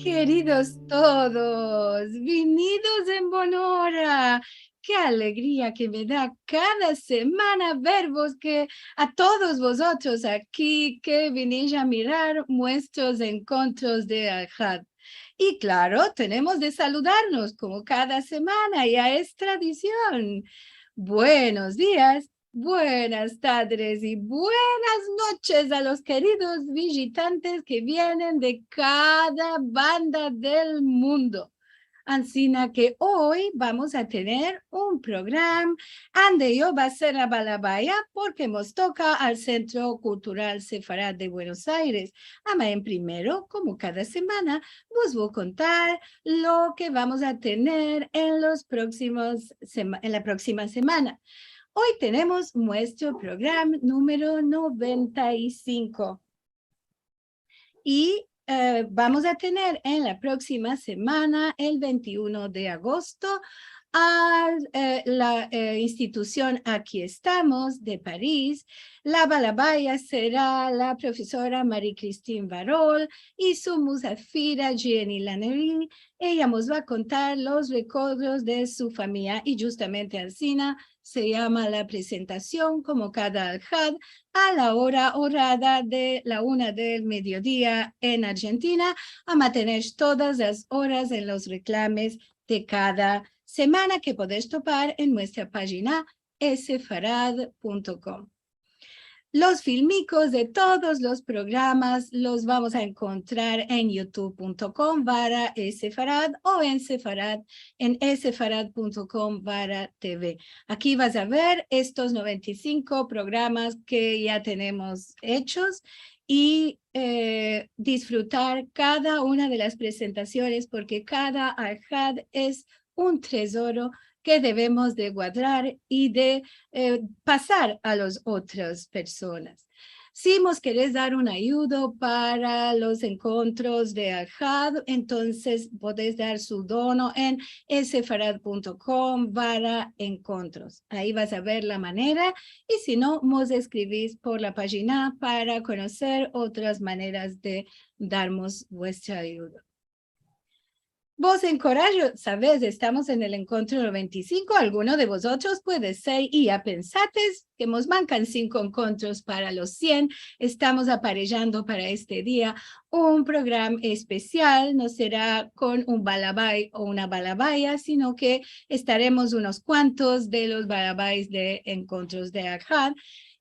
Queridos todos, venidos en Bonora. Qué alegría que me da cada semana ver que a todos vosotros aquí que venís a mirar nuestros encuentros de Al-Had. Y claro, tenemos de saludarnos como cada semana, ya es tradición. Buenos días, buenas tardes y buenas noches a los queridos visitantes que vienen de cada banda del mundo. Ansina que hoy vamos a tener un programa donde yo va a ser a Balabaya porque nos toca al Centro Cultural Sefarad de Buenos Aires. Ama en primero, como cada semana, os voy a contar lo que vamos a tener en la próxima semana. Hoy tenemos nuestro programa número 95 y vamos a tener en la próxima semana, el 21 de agosto, a la institución Aquí Estamos de París. La balabaya será la profesora Marie-Christine Barol y su musafira Jenny Lannery. Ella nos va a contar los recuerdos de su familia y justamente Alcina se llama la presentación como cada Al-Had a la hora horada de la 1 del mediodía en Argentina, a mantener todas las horas en los reclames de cada semana que podéis topar en nuestra página sfarad.com. Los filmicos de todos los programas los vamos a encontrar en youtube.com/sfarad o en sfarad.com/tv. Aquí vas a ver estos 95 programas que ya tenemos hechos y disfrutar cada una de las presentaciones porque cada Al-Had es un tesoro que debemos de guardar y de pasar a las otras personas. Si nos querés dar un ayuda para los encuentros de Al-Had, entonces podés dar su dono en sfarad.com/encuentros. Ahí vas a ver la manera y si no, nos escribís por la página para conocer otras maneras de darnos vuestra ayuda. Vos en Corallo, sabes, estamos en el encuentro 95, alguno de vosotros puede ser, y ya pensates que nos mancan 5 encuentros para los 100, estamos aparellando para este día un programa especial, no será con un balabay o una balabaya, sino que estaremos unos cuantos de los balabays de encuentros de Al-Had,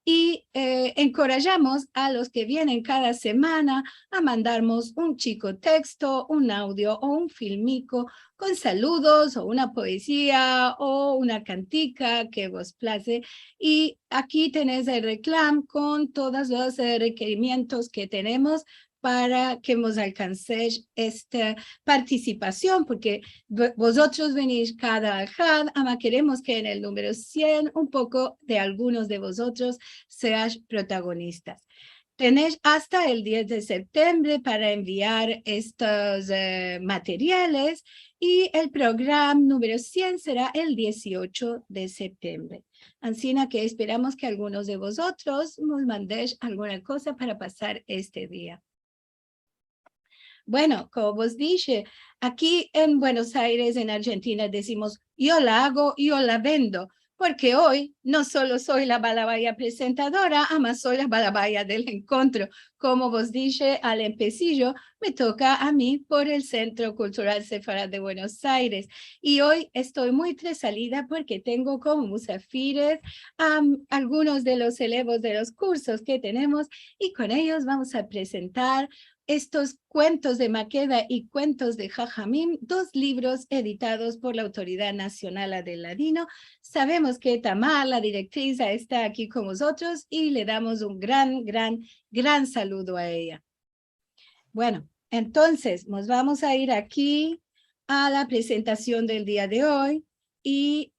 y encorajamos a los que vienen cada semana a mandarnos un chico texto, un audio o un filmico con saludos o una poesía o una cantica que vos place. Y aquí tenés el reclamo con todos los requerimientos que tenemos para que nos alcancéis esta participación, porque vosotros venís cada Al-Had, ama queremos que en el número 100 un poco de algunos de vosotros seáis protagonistas. Tenéis hasta el 10 de septiembre para enviar estos materiales y el programa número 100 será el 18 de septiembre. Así que esperamos que algunos de vosotros nos mandéis alguna cosa para pasar este día. Bueno, como os dije, aquí en Buenos Aires, en Argentina, decimos yo la hago, yo la vendo, porque hoy no solo soy la balabaya presentadora, además soy la balabaya del encuentro. Como vos dije al empecillo, me toca a mí por el Centro Cultural Sefarad de Buenos Aires. Y hoy estoy muy tresalida porque tengo como musafires algunos de los elevos de los cursos que tenemos y con ellos vamos a presentar estos cuentos de Maqueda y cuentos de Jajamim, 2 libros editados por la Autoridad Nacional del Ladino. Sabemos que Tamar, la directriz, está aquí con nosotros y le damos un gran saludo a ella. Bueno, entonces nos vamos a ir aquí a la presentación del día de hoy. Y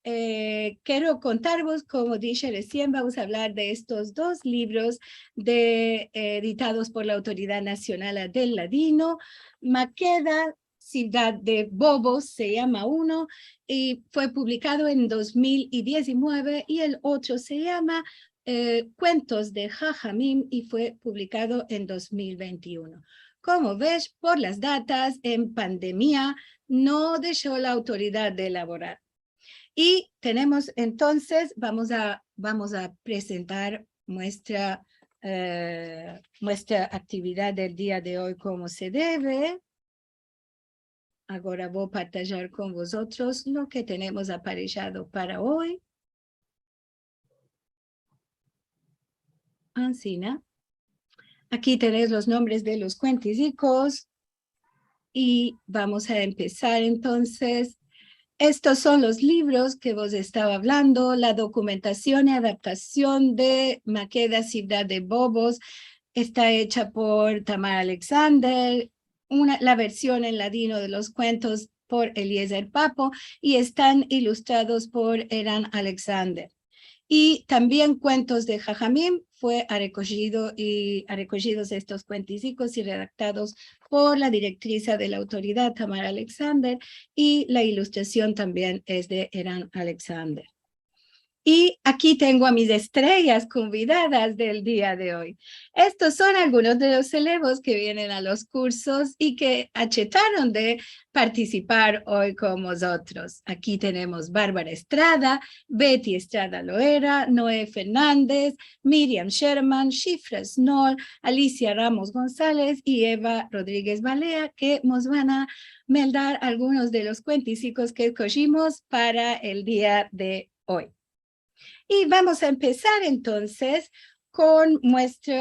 quiero contaros, como dije recién, vamos a hablar de estos 2 libros editados por la Autoridad Nacional del Ladino. Maqueda, Ciudad de Bobos, se llama uno, y fue publicado en 2019, y el otro se llama Cuentos de Jajamim, y fue publicado en 2021. Como ves, por las datas en pandemia, no dejó la autoridad de elaborar. Y tenemos entonces, vamos a presentar nuestra actividad del día de hoy como se debe. Ahora voy a partillar con vosotros lo que tenemos aparejado para hoy. Ancina. Aquí tenéis los nombres de los cuenticicos. Y vamos a empezar entonces. Estos son los libros que vos estaba hablando, la documentación y adaptación de Maqueda, Ciudad de Bobos, está hecha por Tamar Alexander, la versión en ladino de los cuentos por Eliezer Papo y están ilustrados por Eran Alexander. Y también cuentos de Jajamim fue recogidos estos cuenticicos y redactados por la directriz de la autoridad Tamar Alexander y la ilustración también es de Eran Alexander. Y aquí tengo a mis estrellas convidadas del día de hoy. Estos son algunos de los elevos que vienen a los cursos y que achetaron de participar hoy con nosotros. Aquí tenemos Bárbara Estrada, Betty Estrada Loera, Noé Fernández, Miriam Sherman, Shifra Snoll, Alicia Ramos González y Eva Rodríguez Balea, que nos van a meldar algunos de los cuenticicos que escogimos para el día de hoy. Y vamos a empezar entonces con nuestro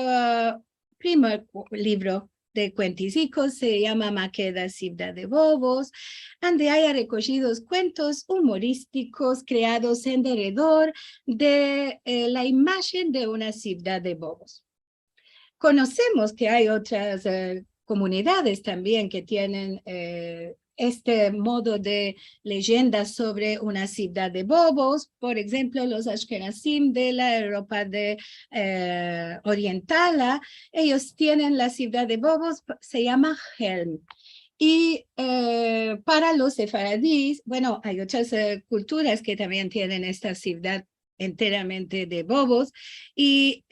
primer libro de cuenticicos, se llama Maqueda, Ciudad de Bobos, donde hay recogidos cuentos humorísticos creados en derredor de la imagen de una ciudad de bobos. Conocemos que hay otras comunidades también que tienen este modo de leyendas sobre una ciudad de bobos, por ejemplo, los Ashkenazim de la Europa oriental, ellos tienen la ciudad de bobos, se llama Helm. Y para los sefaradíes, bueno, hay otras culturas que también tienen esta ciudad enteramente de bobos, y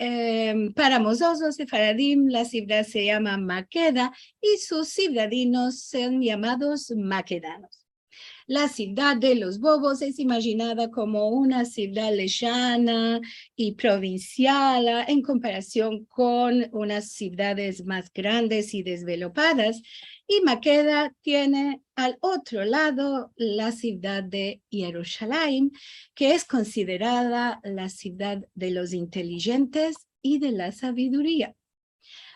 para nosotros los sefaradim la ciudad se llama Maqueda y sus ciudadinos son llamados maquedanos. La ciudad de los bobos es imaginada como una ciudad lejana y provincial en comparación con unas ciudades más grandes y desvelopadas. Y Maqueda tiene al otro lado la ciudad de Jerusalén, que es considerada la ciudad de los inteligentes y de la sabiduría.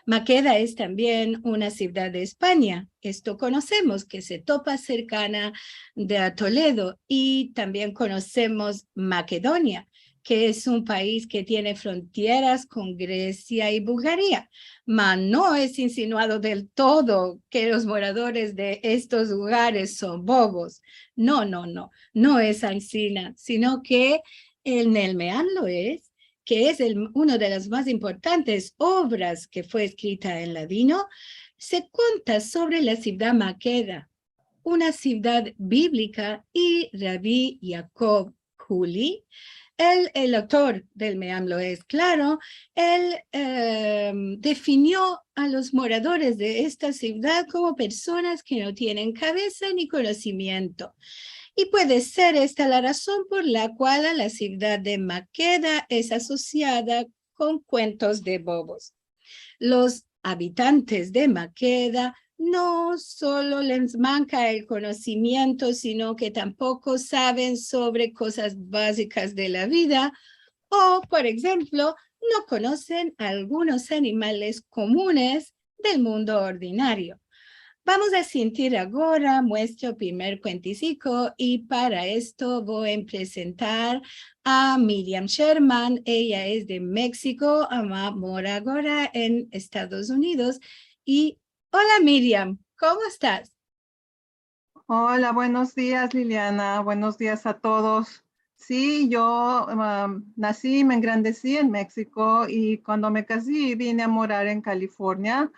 Maqueda es también una ciudad de España. Esto conocemos, que se topa cercana de Toledo, y también conocemos Macedonia, que es un país que tiene fronteras con Grecia y Bulgaria. Mas no es insinuado del todo que los moradores de estos lugares son bobos. No es ansina, sino que el Nelmeán lo es, que es una de las más importantes obras que fue escrita en ladino, se cuenta sobre la ciudad Maqueda, una ciudad bíblica, y Rabí Jacob Juli, el autor del Meam lo es, claro, él definió a los moradores de esta ciudad como personas que no tienen cabeza ni conocimiento. Y puede ser esta la razón por la cual la ciudad de Maqueda es asociada con cuentos de bobos. Los habitantes de Maqueda no solo les manca el conocimiento, sino que tampoco saben sobre cosas básicas de la vida, o, por ejemplo, no conocen algunos animales comunes del mundo ordinario. Vamos a sentir ahora nuestro primer cuenticico, y para esto voy a presentar a Miriam Sherman. Ella es de México, mora ahora en Estados Unidos. Y hola Miriam, ¿cómo estás? Hola, buenos días Liliana, buenos días a todos. Sí, yo nací y me engrandecí en México, y cuando me casé vine a morar en California.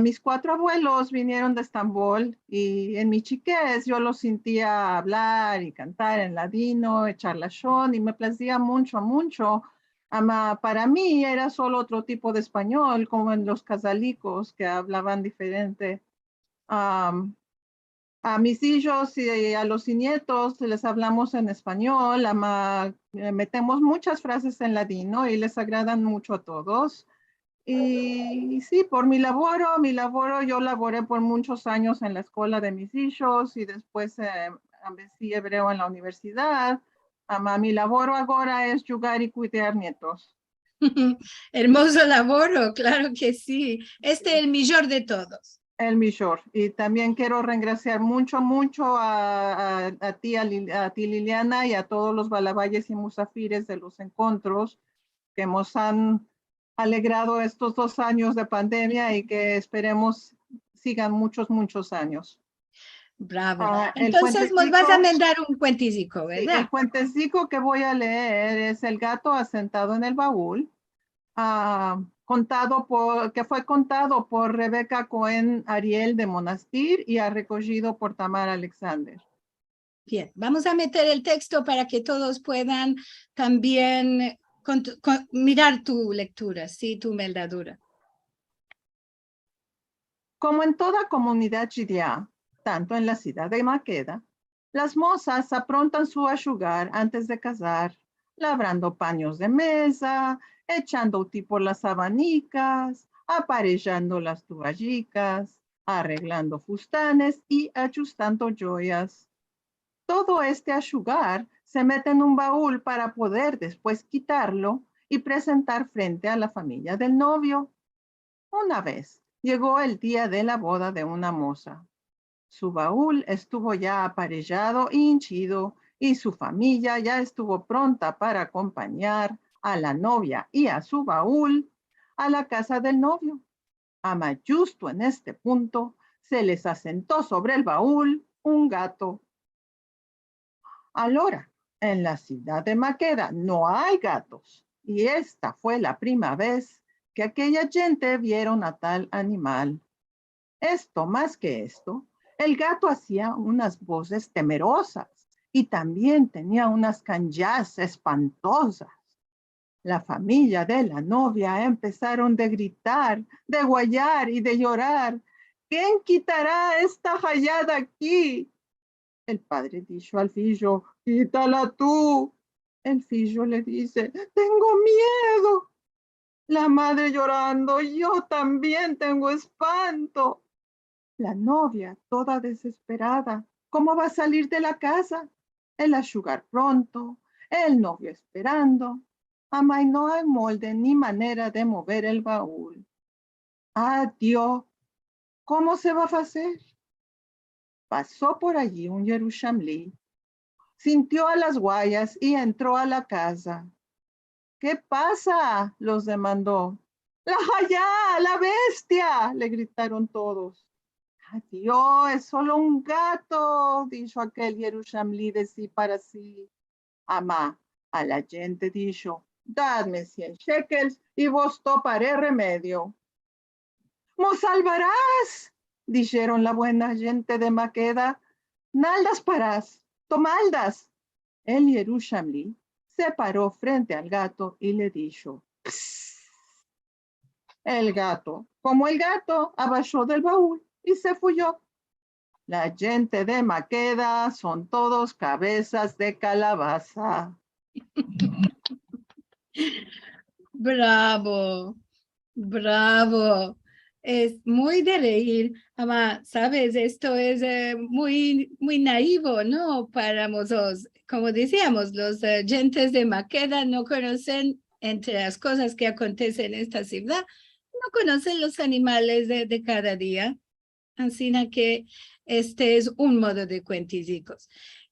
Mis 4 abuelos vinieron de Estambul, y en mi chiquez yo los sentía hablar y cantar en ladino, echar lashon, y me placía mucho Para mí era solo otro tipo de español, como en los casalicos que hablaban diferente. Am, a mis hijos y a los nietos les hablamos en español, metemos muchas frases en ladino y les agradan mucho a todos. Y sí, por mi laboro, yo laboré por muchos años en la escuela de mis hijos y después empecé hebreo en la universidad. Mi laboro ahora es jugar y cuidar nietos. Hermoso laboro, claro que sí. Este es el mejor de todos. El mejor. Y también quiero regraciar mucho a ti, a ti, Liliana, y a todos los balabayes y musafires de los encuentros que nos han alegrado estos 2 años de pandemia y que esperemos sigan muchos años. Bravo. El Entonces nos vas a cuentecico, mandar un cuenticico, sí, ¿verdad? el cuentecico que voy a leer es El gato asentado en el baúl, que fue contado por Rebeca Cohen Ariel de Monastir y recogido por Tamar Alexander. Bien, vamos a meter el texto para que todos puedan también mirar tu lectura, sí, tu meldadura. Como en toda comunidad judía, tanto en la ciudad de Maqueda, las mozas aprontan su ashugar antes de casar, labrando paños de mesa, echando uti por las abanicas, aparellando las toallicas, arreglando fustanes y ajustando joyas. Todo este ashugar se mete en un baúl para poder después quitarlo y presentar frente a la familia del novio. Una vez llegó el día de la boda de una moza. Su baúl estuvo ya aparellado e hinchido y su familia ya estuvo pronta para acompañar a la novia y a su baúl a la casa del novio. Justo en este punto se les asentó sobre el baúl un gato. Ahora, en la ciudad de Maqueda no hay gatos y esta fue la primera vez que aquella gente vieron a tal animal. Más que esto, el gato hacía unas voces temerosas y también tenía unas canjas espantosas. La familia de la novia empezaron de gritar, de guayar y de llorar. ¿Quién quitará esta hallada aquí? El padre dijo al fillo, quítala tú. El fillo le dice, tengo miedo. La madre llorando, yo también tengo espanto. La novia, toda desesperada, ¿cómo va a salir de la casa? El ashugar pronto, el novio esperando. Y no hay molde ni manera de mover el baúl. Dios, ¿cómo se va a hacer? Pasó por allí un Yerushamli, sintió a las guayas y entró a la casa. ¿Qué pasa? Los demandó. ¡La Hayá, la bestia! Le gritaron todos. Dios, es solo un gato, dijo aquel Yerushamli de sí para sí. A la gente dijo, dadme 100 shekels y vos toparé remedio. ¡Mos salvarás! Dijeron la buena gente de Maqueda. Naldas parás, tomaldas. El Yerushamli se paró frente al gato y le dijo, Psst. El gato, como el gato, abajó del baúl y se fuyó. La gente de Maqueda son todos cabezas de calabaza. Bravo, bravo. Es muy de reír. Ama, sabes, esto es muy naivo, ¿no? Para nosotros, como decíamos, los gentes de Maqueda no conocen, entre las cosas que acontecen en esta ciudad, no conocen los animales de cada día. Así que este es un modo de cuenticicos.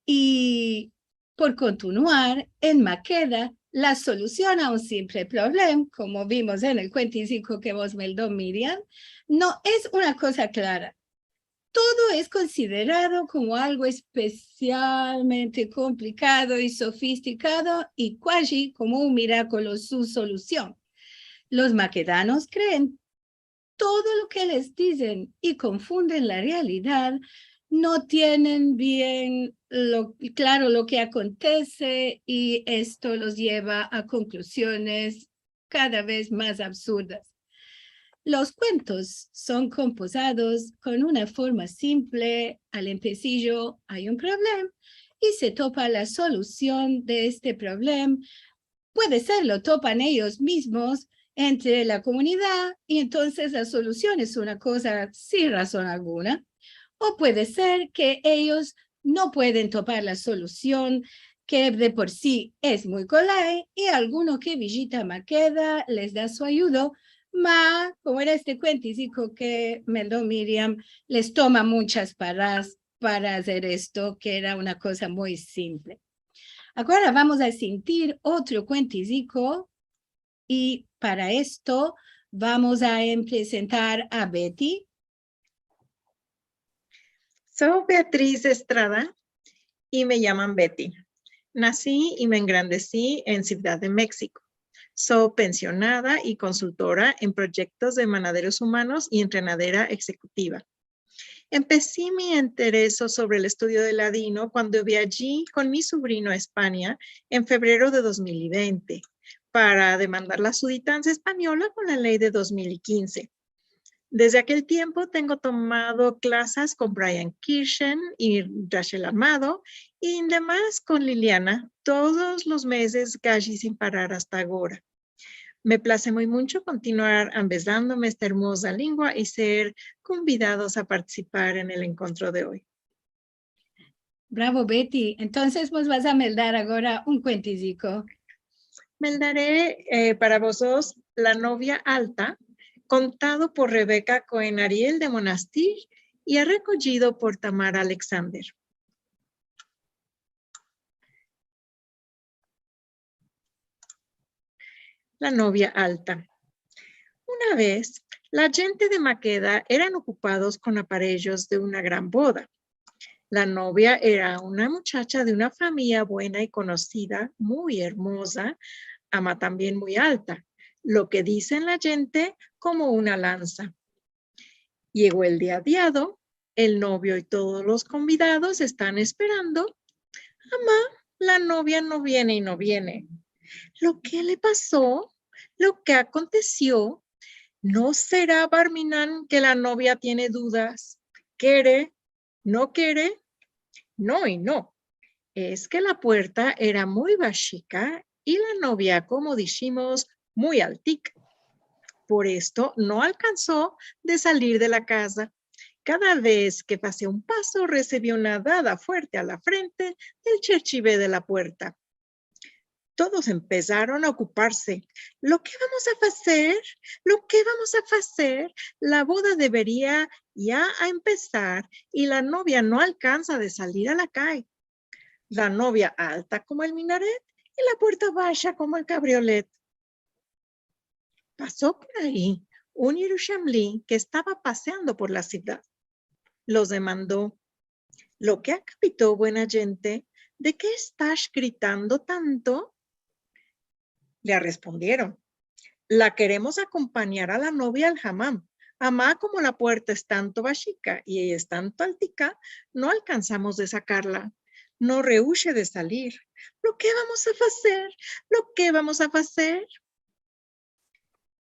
Y por continuar, en Maqueda, la solución a un simple problema, como vimos en el cuenticico que vos meldó Miriam, no es una cosa clara. Todo es considerado como algo especialmente complicado y sofisticado y casi como un milagro su solución. Los maquedanos creen todo lo que les dicen y confunden la realidad no tienen bien claro lo que acontece y esto los lleva a conclusiones cada vez más absurdas. Los cuentos son compuestos con una forma simple. Al empecillo hay un problema y se topa la solución de este problema. Puede ser, lo topan ellos mismos entre la comunidad y entonces la solución es una cosa sin razón alguna. O puede ser que ellos no pueden topar la solución que de por sí es muy colay y alguno que visita Maqueda les da su ayuda, ma, como era este cuentico que Meldo Miriam, les toma muchas paradas para hacer esto, que era una cosa muy simple. Ahora vamos a sentir otro cuentico y para esto vamos a presentar a Betty. Soy Beatriz Estrada y me llaman Betty. Nací y me engrandecí en Ciudad de México. Soy pensionada y consultora en proyectos de manaderos humanos y entrenadera ejecutiva. Empecé mi interés sobre el estudio del ladino cuando viajé con mi sobrino a España en febrero de 2020 para demandar la suditancia española con la ley de 2015. Desde aquel tiempo tengo tomado clases con Brian Kirschen y Rachel Amado y demás con Liliana todos los meses casi sin parar hasta ahora. Me place muy mucho continuar embezándome esta hermosa lengua y ser convidados a participar en el encuentro de hoy. Bravo, Betty. Entonces, vos vas a meldar ahora un cuentico. Meldaré para vosotros La novia alta, contado por Rebeca Cohen Ariel de Monastir y recogido por Tamara Alexander. La novia alta. Una vez, la gente de Maqueda eran ocupados con aparellos de una gran boda. La novia era una muchacha de una familia buena y conocida, muy hermosa, ama también muy alta, lo que dicen la gente como una lanza. Llegó el día diado, el novio y todos los convidados están esperando. Amá, la novia no viene y no viene. ¿Lo que le pasó? ¿Lo que aconteció? ¿No será, Barminan, que la novia tiene dudas? ¿Quiere? ¿No quiere? No y no. Es que la puerta era muy bajica y la novia, como dijimos, muy altica. Por esto no alcanzó de salir de la casa. Cada vez que pasé un paso recibió una dada fuerte a la frente del cherchivé de la puerta. Todos empezaron a ocuparse. ¿Lo que vamos a hacer? ¿Lo que vamos a hacer? La boda debería ya a empezar y la novia no alcanza de salir a la calle. La novia alta como el minaret y la puerta baja como el cabriolet. Pasó por ahí un yerushamlí que estaba paseando por la ciudad. Los demandó. ¿Lo que acapitó, buena gente? ¿De qué estás gritando tanto? Le respondieron. La queremos acompañar a la novia al hammam. Amá, como la puerta es tanto bajica y ella es tanto altica, no alcanzamos de sacarla. No rehúye de salir. ¿Lo que vamos a hacer? ¿Lo que vamos a hacer?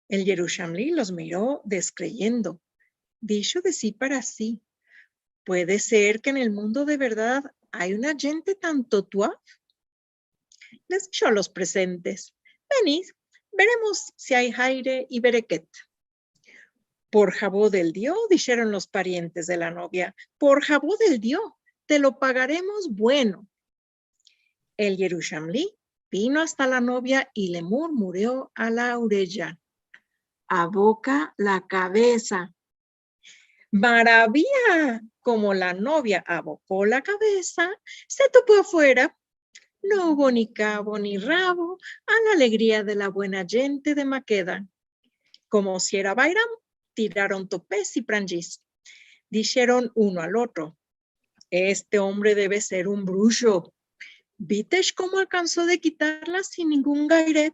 El yerushamlí los miró descreyendo. Dicho de sí para sí. ¿Puede ser que en el mundo de verdad hay una gente tan totua? Les dijo a los presentes. Venid, veremos si hay aire y berequet. Por jabó del Dios, dijeron los parientes de la novia. Por jabó del Dios, te lo pagaremos bueno. El yerushamlí vino hasta la novia y le murmuró a la orella. Aboca la cabeza. Maravilla, como la novia abocó la cabeza, se topó afuera. No hubo ni cabo ni rabo a la alegría de la buena gente de Maqueda. Como si era Bairam, tiraron topés y pranjis. Dijeron uno al otro, este hombre debe ser un brujo. ¿Vites cómo alcanzó de quitarla sin ningún gairet?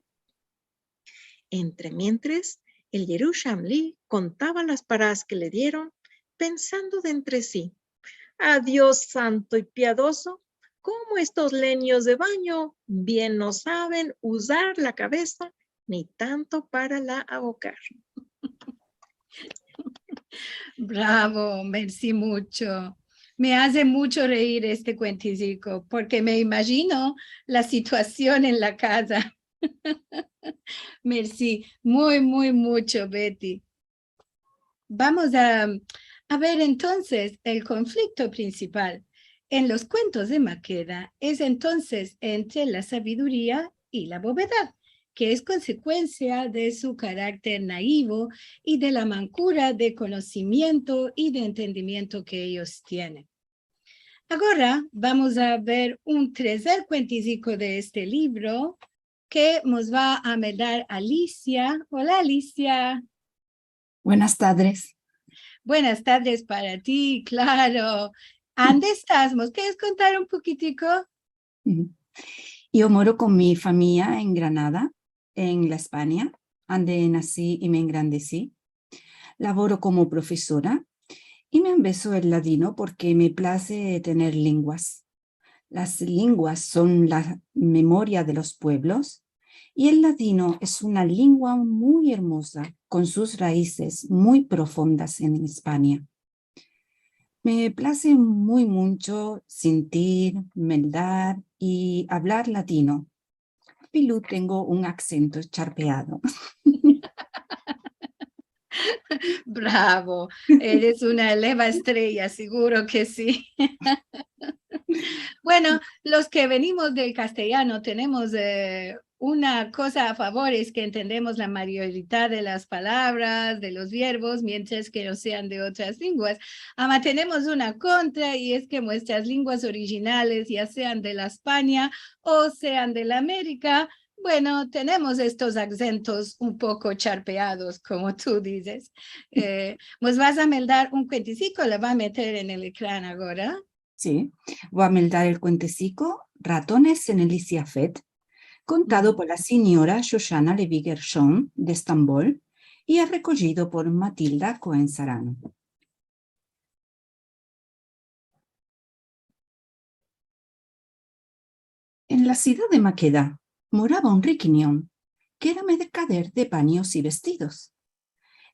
Entre mientras, el yerushamlí contaba las paradas que le dieron, pensando de entre sí. a Dios santo y piadoso, como estos leños de baño bien no saben usar la cabeza ni tanto para la abocar. Bravo, merci mucho. Me hace mucho reír este cuenticico porque me imagino la situación en la casa. Merci, muy mucho, Betty. Vamos a ver entonces el conflicto principal en los cuentos de Maqueda es entonces entre la sabiduría y la bovedad, que es consecuencia de su carácter naivo y de la mancura de conocimiento y de entendimiento que ellos tienen. Ahora vamos a ver un tercer cuentico de este libro que nos va a dar Alicia. Hola, Alicia. Buenas tardes. Buenas tardes para ti, claro. ¿Dónde estás? ¿Nos quieres contar un poquitico? Yo moro con mi familia en Granada, en la España, donde nací y me engrandecí. Laboro como profesora y me empezó el ladino porque me place tener lenguas. Las lenguas son la memoria de los pueblos y el ladino es una lengua muy hermosa con sus raíces muy profundas en España. Me place muy mucho sentir, meldar y hablar latino. Pero tengo un acento charpeado. Bravo, eres una eleva estrella, seguro que sí. Bueno, los que venimos del castellano tenemos una cosa a favor, es que entendemos la mayoría de las palabras, de los verbos, mientras que no sean de otras lenguas. Ama, tenemos una contra y es que nuestras lenguas originales, ya sean de la España o sean de la América, bueno, tenemos estos acentos un poco charpeados, como tú dices. Pues vas a meldar un cuenticico, lo va a meter en el ecrán ahora. Sí, voy a meldar el cuentecico Ratones en el Isiafet, contado por la señora Shoshana Levi Gershon de Estambul y recogido por Matilda Cohen-Sarano. En la ciudad de Maqueda moraba un riquiñón, que era mercader de paños y vestidos.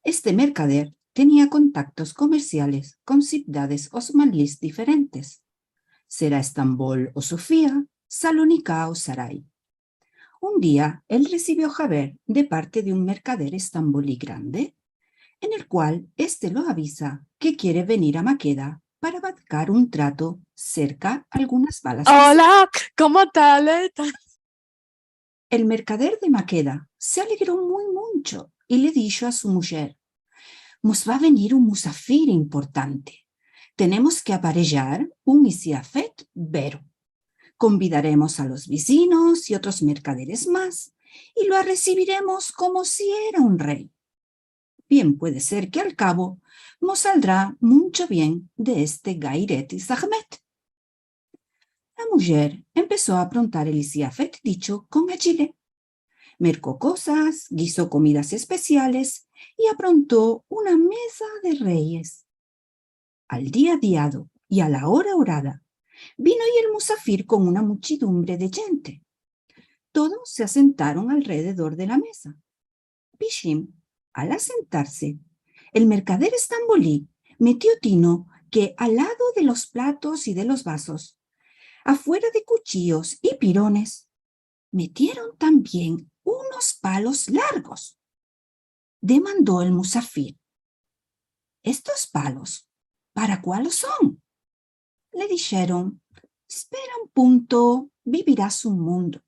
Este mercader tenía contactos comerciales con ciudades osmaníes diferentes, será Estambul o Sofía, Salónica o Saray. Un día él recibió Javer de parte de un mercader estambulí grande, en el cual éste lo avisa que quiere venir a Maqueda para buscar un trato cerca algunas balas. Hola, ¿cómo tal? El mercader de Maqueda se alegró muy mucho y le dijo a su mujer: nos va a venir un musafir importante. Tenemos que aparellar un isiafet vero. Convidaremos a los vecinos y otros mercaderes más y lo recibiremos como si era un rey. Bien puede ser que al cabo nos saldrá mucho bien de este Gairet y Zahmet. La mujer empezó a aprontar el isiafet dicho con agile. Mercó cosas, guisó comidas especiales y aprontó una mesa de reyes. Al día diado y a la hora orada, vino y el musafir con una muchedumbre de gente. Todos se asentaron alrededor de la mesa. Pishim, al asentarse, el mercader estambulí metió tino que al lado de los platos y de los vasos, afuera de cuchillos y pirones, metieron también unos palos largos. Demandó el musafir: ¿estos palos para cuáles son? Le dijeron: espera un punto, vivirás un mundo.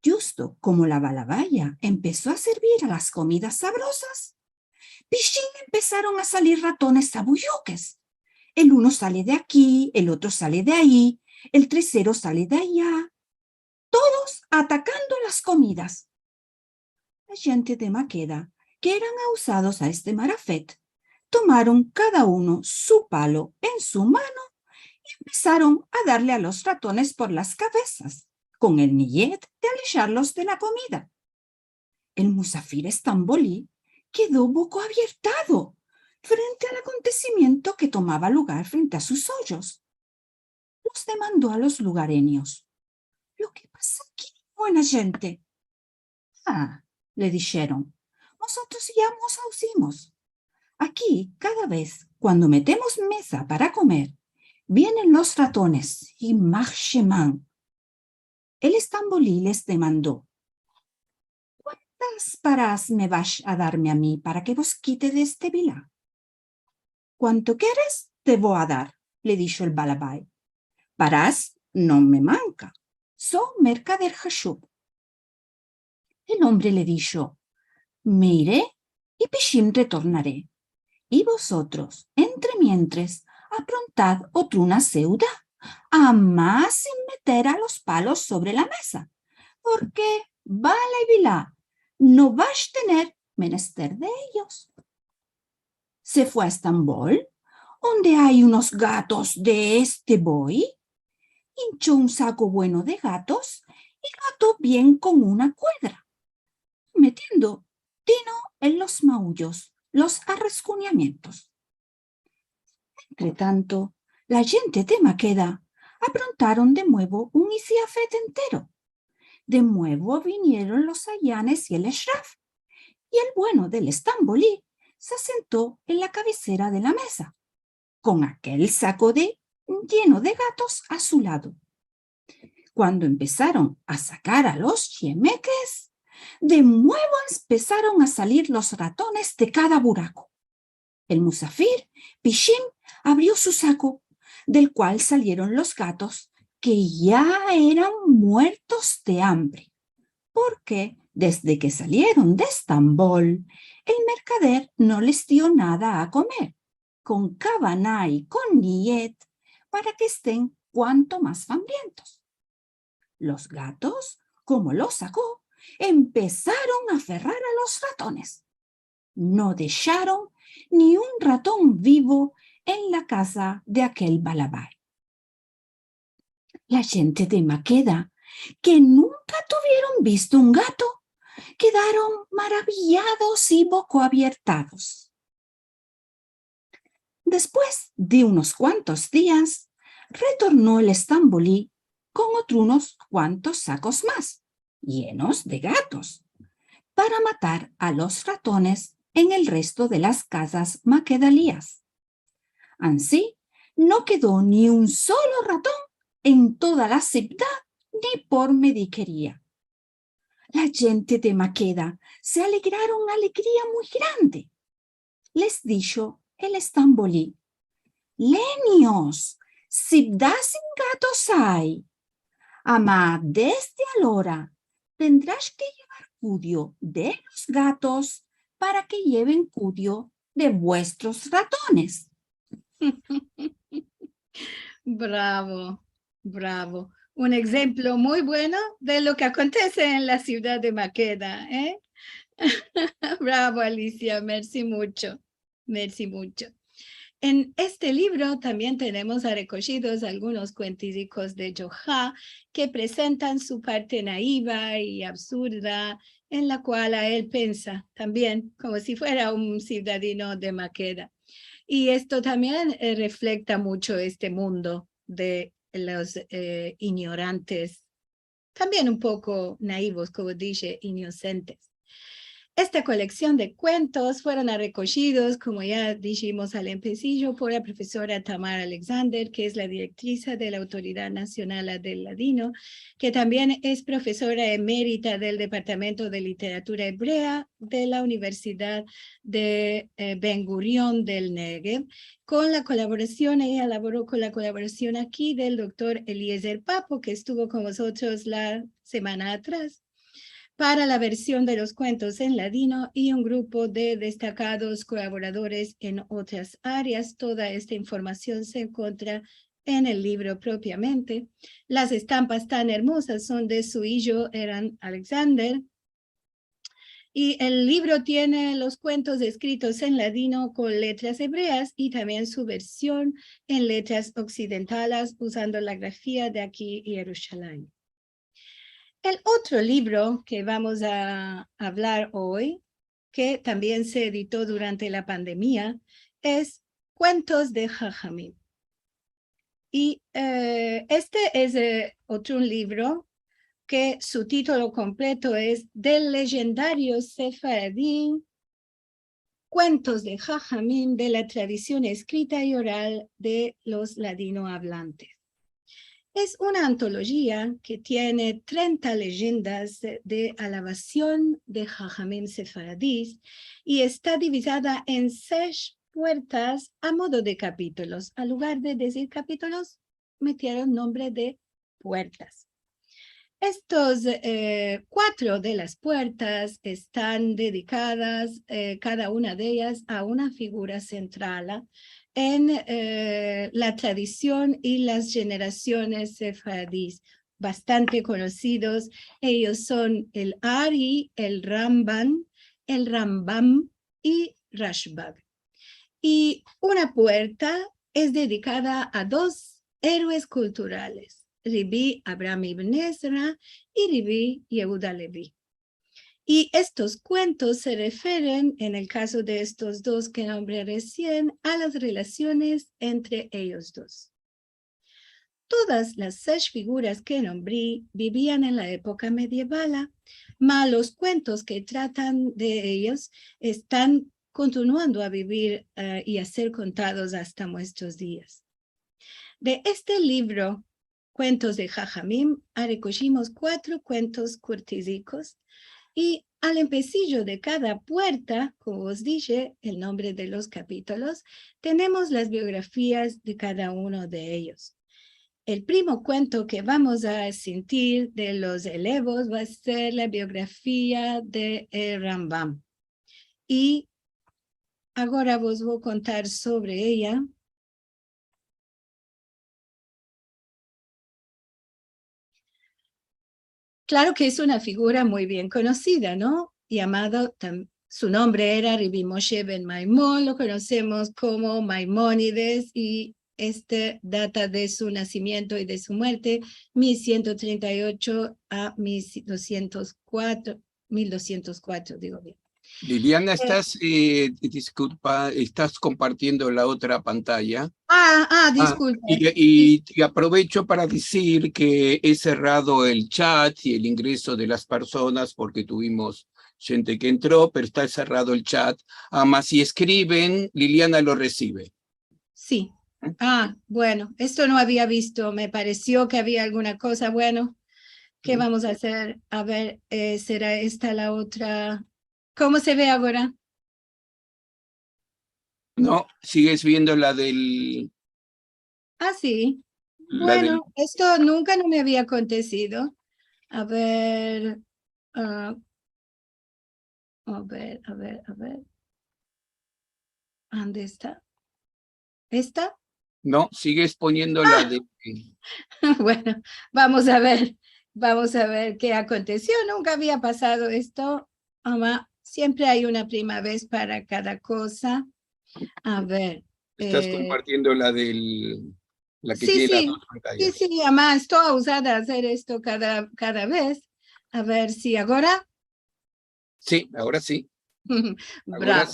Justo como la balabaya empezó a servir a las comidas sabrosas, pichín empezaron a salir ratones sabulloques. El uno sale de aquí, el otro sale de ahí, el tercero sale de allá, todos atacando las comidas. La gente de Maqueda, que eran ahusados a este marafet, tomaron cada uno su palo en su mano y empezaron a darle a los ratones por las cabezas, con el niyet de alejarlos de la comida. El musafir estambulí quedó boco abiertado, frente al acontecimiento que tomaba lugar frente a sus ojos. Los demandó a los lugareños. ¿Lo que pasa aquí, buena gente? Ah, le dijeron, nosotros ya nos ausimos. Aquí, cada vez, cuando metemos mesa para comer, vienen los ratones y marcheman. El estambolí les demandó, ¿cuántas paras me vas a darme a mí para que vos quite de este vilá? ¿Cuánto quieres? Te voy a dar, le dijo el balabay. Parás no me manca, soy mercader hashub. El hombre le dijo, me iré y pishim retornaré. Y vosotros, entre mientras, aprontad otruna ceuda, a más sin meter a los palos sobre la mesa, porque bala y vilá no vais a tener menester de ellos. Se fue a Estambul, donde hay unos gatos de este boy, hinchó un saco bueno de gatos y ató bien con una cuerda, metiendo tino en los maullos, los arrascuñamientos. Entre tanto, la gente de Maqueda aprontaron de nuevo un isiafet entero. De nuevo vinieron los ayanes y el eshraf, y el bueno del estambolí se sentó en la cabecera de la mesa, con aquel saco lleno de gatos a su lado. Cuando empezaron a sacar a los yemeques, de nuevo empezaron a salir los ratones de cada buraco. El musafir, Pishim, abrió su saco, del cual salieron los gatos, que ya eran muertos de hambre, porque desde que salieron de Estambul, el mercader no les dio nada a comer, con cabana y con niet, para que estén cuanto más hambrientos. Los gatos, como los sacó, empezaron a aferrar a los ratones. No dejaron ni un ratón vivo en la casa de aquel balabay. La gente de Maqueda, que nunca tuvieron visto un gato, quedaron maravillados y bocoabiertados. Después de unos cuantos días, retornó el estambolí con unos cuantos sacos más, llenos de gatos, para matar a los ratones en el resto de las casas maquedalías. Así, no quedó ni un solo ratón en toda la ciudad ni por mediquería. La gente de Maqueda se alegraron alegría muy grande. Les dijo el estambolí, «Lenios, ciudad sin gatos hay. Ama, desde ahora tendrás que llevar cuidado de los gatos para que lleven cuidado de vuestros ratones». Bravo, bravo. Un ejemplo muy bueno de lo que acontece en la ciudad de Maqueda, ¿eh? Bravo, Alicia, merci mucho, merci mucho. En este libro también tenemos recogidos algunos cuentísticos de Johá que presentan su parte naiva y absurda, en la cual a él piensa también como si fuera un ciudadano de Maqueda. Y esto también refleja mucho este mundo de los ignorantes, también un poco naivos, como dije, inocentes. Esta colección de cuentos fueron recogidos, como ya dijimos al empecillo, por la profesora Tamara Alexander, que es la directriz de la Autoridad Nacional del Ladino, que también es profesora emérita del Departamento de Literatura Hebrea de la Universidad de Ben Gurión del Negev, con la colaboración, ella elaboró con la colaboración aquí del doctor Eliezer Papo, que estuvo con nosotros la semana atrás, para la versión de los cuentos en ladino y un grupo de destacados colaboradores en otras áreas. Toda esta información se encuentra en el libro propiamente. Las estampas tan hermosas son de su hijo Eran Alexander. Y el libro tiene los cuentos escritos en ladino con letras hebreas y también su versión en letras occidentales usando la grafía de aquí y Jerusalén. El otro libro que vamos a hablar hoy, que también se editó durante la pandemia, es Cuentos de Jajamim. Y este es otro libro que su título completo es Del legendario sefaradí, Cuentos de Jajamim de la tradición escrita y oral de los ladinohablantes. Es una antología que tiene 30 leyendas de alabación de Jajamim sefaradís y está dividida en 6 puertas a modo de capítulos. Al lugar de decir capítulos, metieron nombre de puertas. Estos 4 de las puertas están dedicadas, cada una de ellas, a una figura central en la tradición y las generaciones sefaradís, bastante conocidos. Ellos son el Ari, el Rambam y Rashbag. Y una puerta es dedicada a 2 héroes culturales, Rabbi Abraham ibn Ezra y Rabbi Yehuda Levi. Y estos cuentos se refieren, en el caso de estos 2 que nombré recién, a las relaciones entre ellos 2. Todas las 6 figuras que nombré vivían en la época medieval, mas los cuentos que tratan de ellos están continuando a vivir y a ser contados hasta nuestros días. De este libro, Cuentos de Jajamim, recogimos 4 cuentos cortísicos y al empecillo de cada puerta, como os dije, el nombre de los capítulos, tenemos las biografías de cada uno de ellos. El primo cuento que vamos a sentir de los elevos va a ser la biografía de Rambam. Y ahora vos voy a contar sobre ella. Claro que es una figura muy bien conocida, ¿no? Llamado, su nombre era Rabbi Moshe ben Maimón, lo conocemos como Maimónides, y este data de su nacimiento y de su muerte, 1138 a 1204, digo bien. Liliana, disculpa, estás compartiendo la otra pantalla. Disculpa. Y aprovecho para decir que he cerrado el chat y el ingreso de las personas porque tuvimos gente que entró, pero está cerrado el chat. Más si escriben, Liliana lo recibe. Sí. Bueno, esto no había visto, me pareció que había alguna cosa. Bueno, ¿qué vamos a hacer? A ver, ¿será esta la otra? ¿Cómo se ve ahora? No, sigues viendo la del... Sí. Bueno, esto nunca no me había acontecido. A ver, a ver. ¿Dónde está? ¿Esta? No, sigues poniendo la de... Bueno, vamos a ver qué aconteció. Nunca había pasado esto. Siempre hay una primera vez para cada cosa. A ver. Estás compartiendo la del... La que tiene las 2 pantallas. Sí, además estoy usada a hacer esto cada vez. A ver si ahora. Sí, ahora sí. Bravo.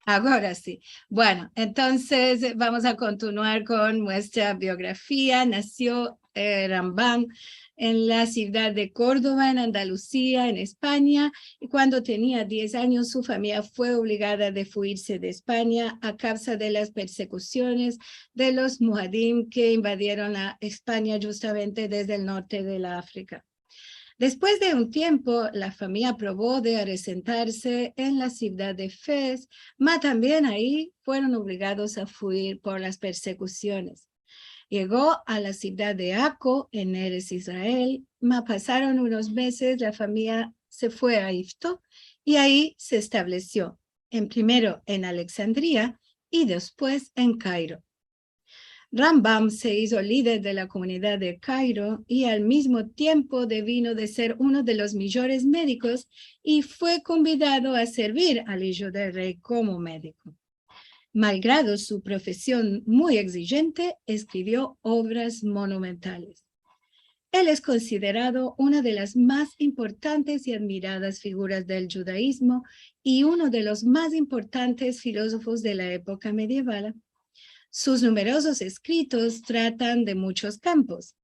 Ahora sí. Bueno, entonces vamos a continuar con nuestra biografía. Nació Rambam en la ciudad de Córdoba, en Andalucía, en España, y cuando tenía 10 años su familia fue obligada a fuirse de España a causa de las persecuciones de los muhadim que invadieron a España justamente desde el norte de la África. Después de un tiempo, la familia probó de asentarse en la ciudad de Fez, mas también ahí fueron obligados a huir por las persecuciones. Llegó a la ciudad de Acco, en Eretz Israel, mas pasaron unos meses, la familia se fue a Egipto y ahí se estableció, primero en Alejandría y después en Cairo. Rambam se hizo líder de la comunidad de Cairo y al mismo tiempo devino de ser uno de los mejores médicos y fue convidado a servir al hijo del rey como médico. Malgrado su profesión muy exigente, escribió obras monumentales. Él es considerado una de las más importantes y admiradas figuras del judaísmo y uno de los más importantes filósofos de la época medieval. Sus numerosos escritos tratan de muchos campos: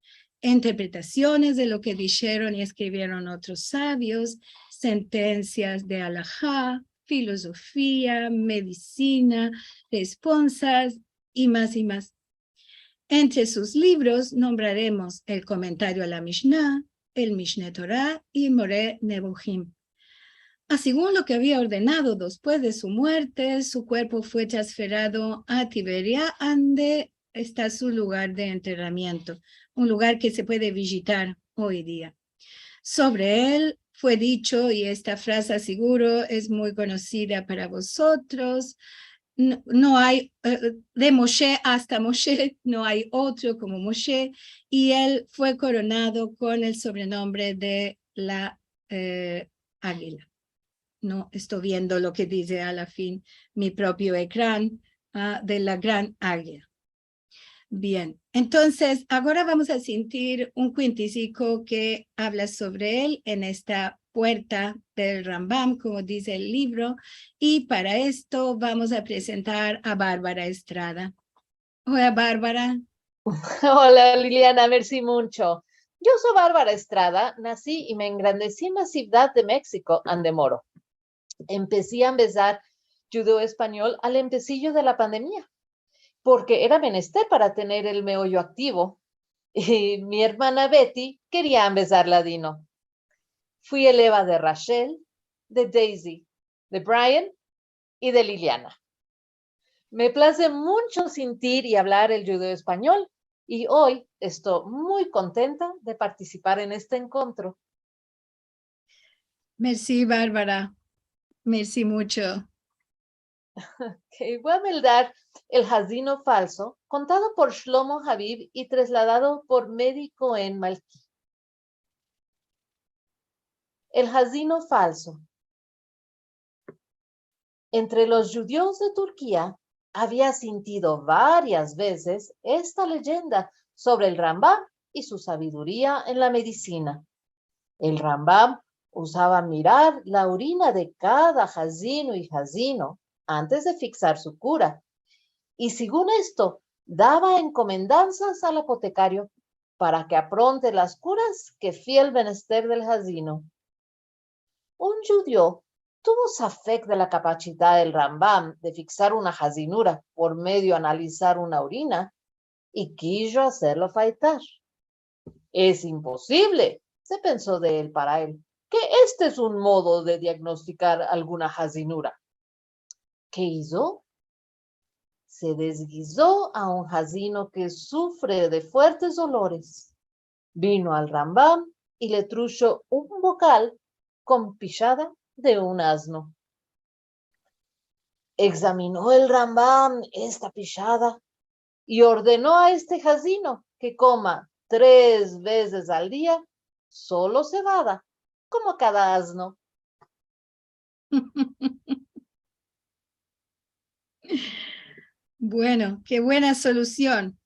interpretaciones de lo que dijeron y escribieron otros sabios, sentencias de halajá, filosofía, medicina, responsas y más y más. Entre sus libros nombraremos el comentario a la Mishnah, el Mishneh Torah y Moreh Nebuchim. Según lo que había ordenado después de su muerte, su cuerpo fue transferido a Tiberia, donde está su lugar de enterramiento, un lugar que se puede visitar hoy día. Sobre él fue dicho, y esta frase seguro es muy conocida para vosotros: no hay, de Moshe hasta Moshe, no hay otro como Moshe, y él fue coronado con el sobrenombre de la águila. No estoy viendo lo que dice a la fin mi propio ecrán, de la gran águila. Bien, entonces ahora vamos a sentir un cuentico que habla sobre él en esta puerta del Rambam, como dice el libro, y para esto vamos a presentar a Bárbara Estrada. Hola, Bárbara. Hola, Liliana, merci mucho. Yo soy Bárbara Estrada, nací y me engrandecí en la ciudad de México, Andemoro. Empecé a empezar judeo español al empecillo de la pandemia, porque era menester para tener el meollo activo, y mi hermana Betty quería empezar ladino. Fui eleva de Rachel, de Daisy, de Brian y de Liliana. Me place mucho sentir y hablar el judeo español, y hoy estoy muy contenta de participar en este encuentro. Merci, Bárbara. Merci mucho. Okay, voy a hablar el Hazino falso, contado por Shlomo Habib y trasladado por Medi Cohen Malki. El Hazino falso. Entre los judíos de Turquía había sentido varias veces esta leyenda sobre el Rambam y su sabiduría en la medicina. El Rambam usaba mirar la orina de cada hazino y hazino antes de fixar su cura, y según esto daba encomendanzas al apotecario para que apronte las curas que fiel menester del hazino. Un judío tuvo safek de la capacidad del Rambam de fixar una hazinura por medio de analizar una orina y quiso hacerlo faltar. Es imposible, se pensó de él para él, que este es un modo de diagnosticar alguna hazinura. ¿Qué hizo? Se desguisó a un hazino que sufre de fuertes dolores. Vino al Rambam y le trujo un bocal con pillada de un asno. Examinó el Rambam esta pillada y ordenó a este hazino que coma 3 veces al día solo cebada, como cada asno. Bueno, qué buena solución.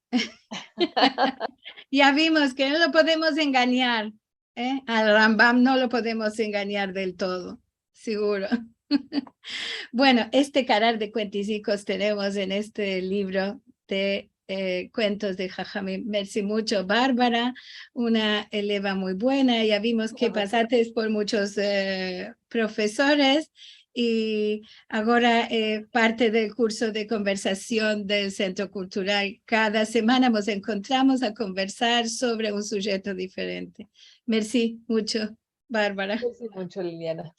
Ya vimos que no lo podemos engañar, ¿eh? Al Rambam no lo podemos engañar del todo, seguro. Bueno, este carar de cuenticicos tenemos en este libro de cuentos de Jajamim. Merci mucho, Bárbara, una eleva muy buena. Ya vimos que pasaste por muchos profesores y ahora parte del curso de conversación del Centro Cultural. Cada semana nos encontramos a conversar sobre un sujeto diferente. Merci mucho, Bárbara. Merci mucho, Liliana.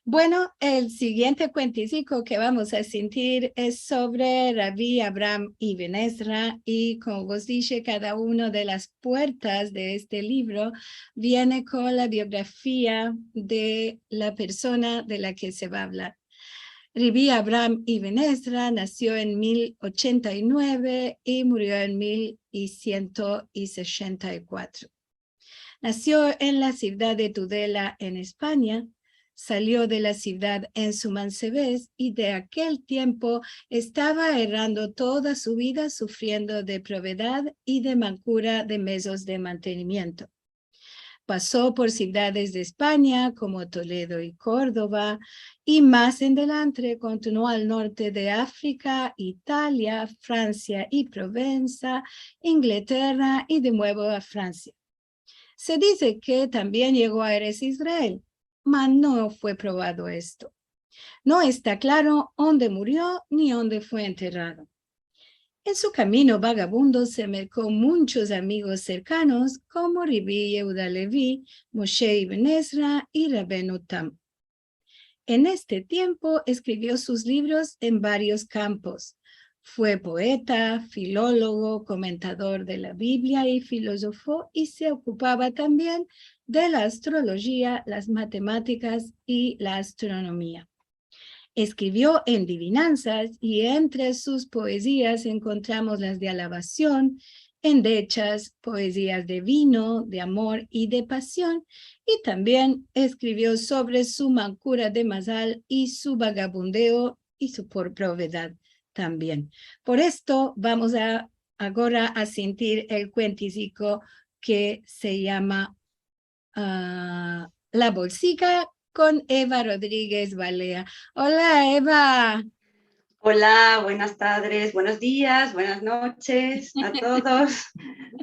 Bueno, el siguiente cuentico que vamos a sentir es sobre Rabbi Abraham Ibn Ezra, y como vos dije, cada una de las puertas de este libro viene con la biografía de la persona de la que se va a hablar. Rabbi Abraham Ibn Ezra nació en 1089 y murió en 1164. Nació en la ciudad de Tudela, en España. salió de la ciudad en su mancebés y de aquel tiempo estaba errando toda su vida sufriendo de provedad y de mancura de mesos de mantenimiento. Pasó por ciudades de España como Toledo y Córdoba, y más en adelante continuó al norte de África, Italia, Francia y Provenza, Inglaterra y de nuevo a Francia. Se dice que también llegó a Eres Israel, mas no fue probado esto. No está claro dónde murió ni dónde fue enterrado. En su camino vagabundo se marcó muchos amigos cercanos como Rabbi Yehuda Levi, Moshe Ibn Ezra y Rabbeinu Tam. En este tiempo escribió sus libros en varios campos. Fue poeta, filólogo, comentador de la Biblia y filósofo, y se ocupaba también de la astrología, las matemáticas y la astronomía. Escribió en adivinanzas y entre sus poesías encontramos las de alabación, endechas, poesías de vino, de amor y de pasión, y también escribió sobre su mancura de mazal y su vagabundeo y su provedad también. Por esto vamos ahora a sentir el cuenticico que se llama La Bolsica con Eva Rodríguez Balea. Hola, Eva. Hola, buenas tardes, buenos días, buenas noches a todos.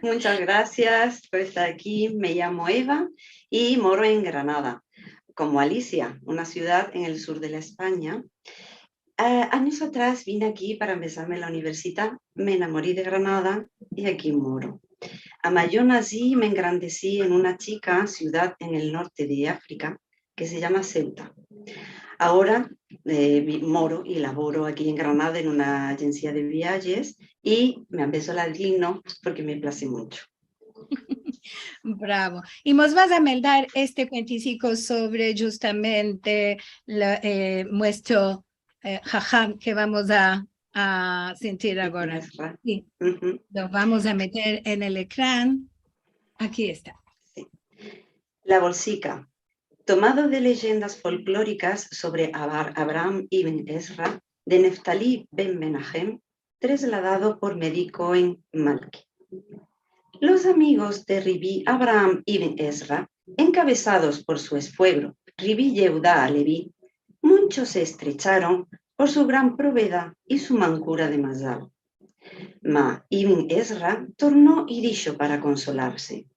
Muchas gracias por estar aquí. Me llamo Eva y moro en Granada, como Alicia, una ciudad en el sur de la España. Años atrás vine aquí para empezarme la universidad, me enamoré de Granada y aquí moro. Yo nací y me engrandecí en una chica ciudad en el norte de África que se llama Ceuta. Ahora moro y laboro aquí en Granada en una agencia de viajes y me empezó el lino porque me place mucho. Bravo. Y nos vas a mandar este cuenticico sobre justamente nuestro jajam que vamos a sentir ahora. Sí. Lo vamos a meter en el ecrán. Aquí está. Sí. La bolsica. Tomado de leyendas folclóricas sobre Abraham ibn Ezra, de Neftalí ben Menahem, trasladado por Medi Cohen Malki. Los amigos de Rabbi Abraham ibn Ezra, encabezados por su esfuegro, Rabbi Yehuda Alevi, muchos se estrecharon por su gran provedad y su mancura de mazal. Ma ibn Ezra tornó y dijo para consolarse: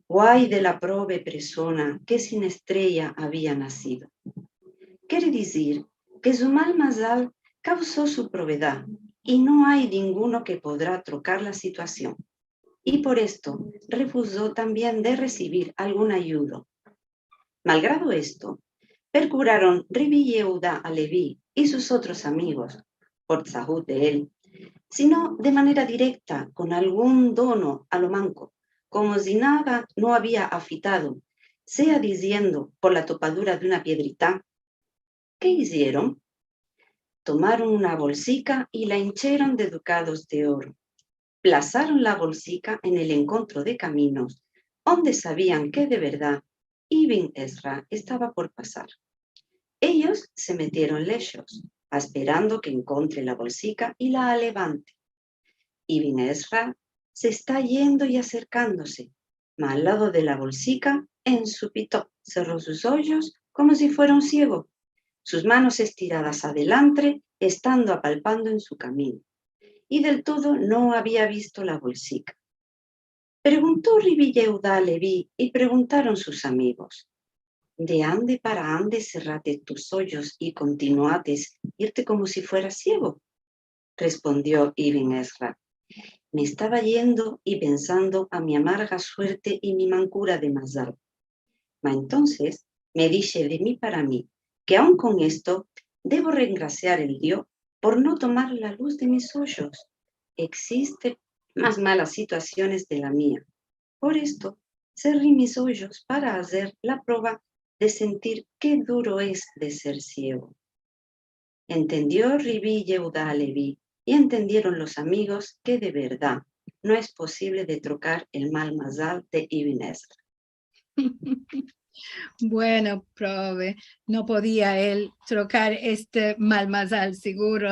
guay de la prove persona que sin estrella había nacido. Quiere decir que su mal mazal causó su provedad y no hay ninguno que podrá trocar la situación. Y por esto refusó también de recibir algún ayuda. Malgrado esto, procuraron Rabbi Yehuda Alevi y sus otros amigos, por zahut de él, sino de manera directa con algún dono a lo manco, como si nada no había afitado, sea diciendo por la topadura de una piedrita. ¿Qué hicieron? Tomaron una bolsica y la hincharon de ducados de oro. Plazaron la bolsica en el encuentro de caminos, donde sabían que de verdad Ibn Ezra estaba por pasar. Ellos se metieron lejos, esperando que encontre la bolsica y la levante. Ibn Ezra se está yendo y acercándose, mas al lado de la bolsica, en su pito, cerró sus ojos como si fuera un ciego, sus manos estiradas adelante, estando apalpando en su camino, y del todo no había visto la bolsica. Preguntó Rabbi Yehuda Alevi y preguntaron sus amigos: ¿de ande para ande cerrate tus ojos y continuates irte como si fueras ciego? Respondió Ibn Ezra: me estaba yendo y pensando a mi amarga suerte y mi mancura de mazal. Ma entonces me dije de mí para mí, que aun con esto debo reengraciar el Dios por no tomar la luz de mis ojos. Existen más malas situaciones de la mía. Por esto cerré mis ojos para hacer la prueba de sentir qué duro es de ser ciego. Entendió Rabbi Yehuda Alevi y entendieron los amigos que de verdad no es posible de trocar el mal mazal de Ibn Ezra. Bueno, prove, no podía él trocar este mal mazal, seguro.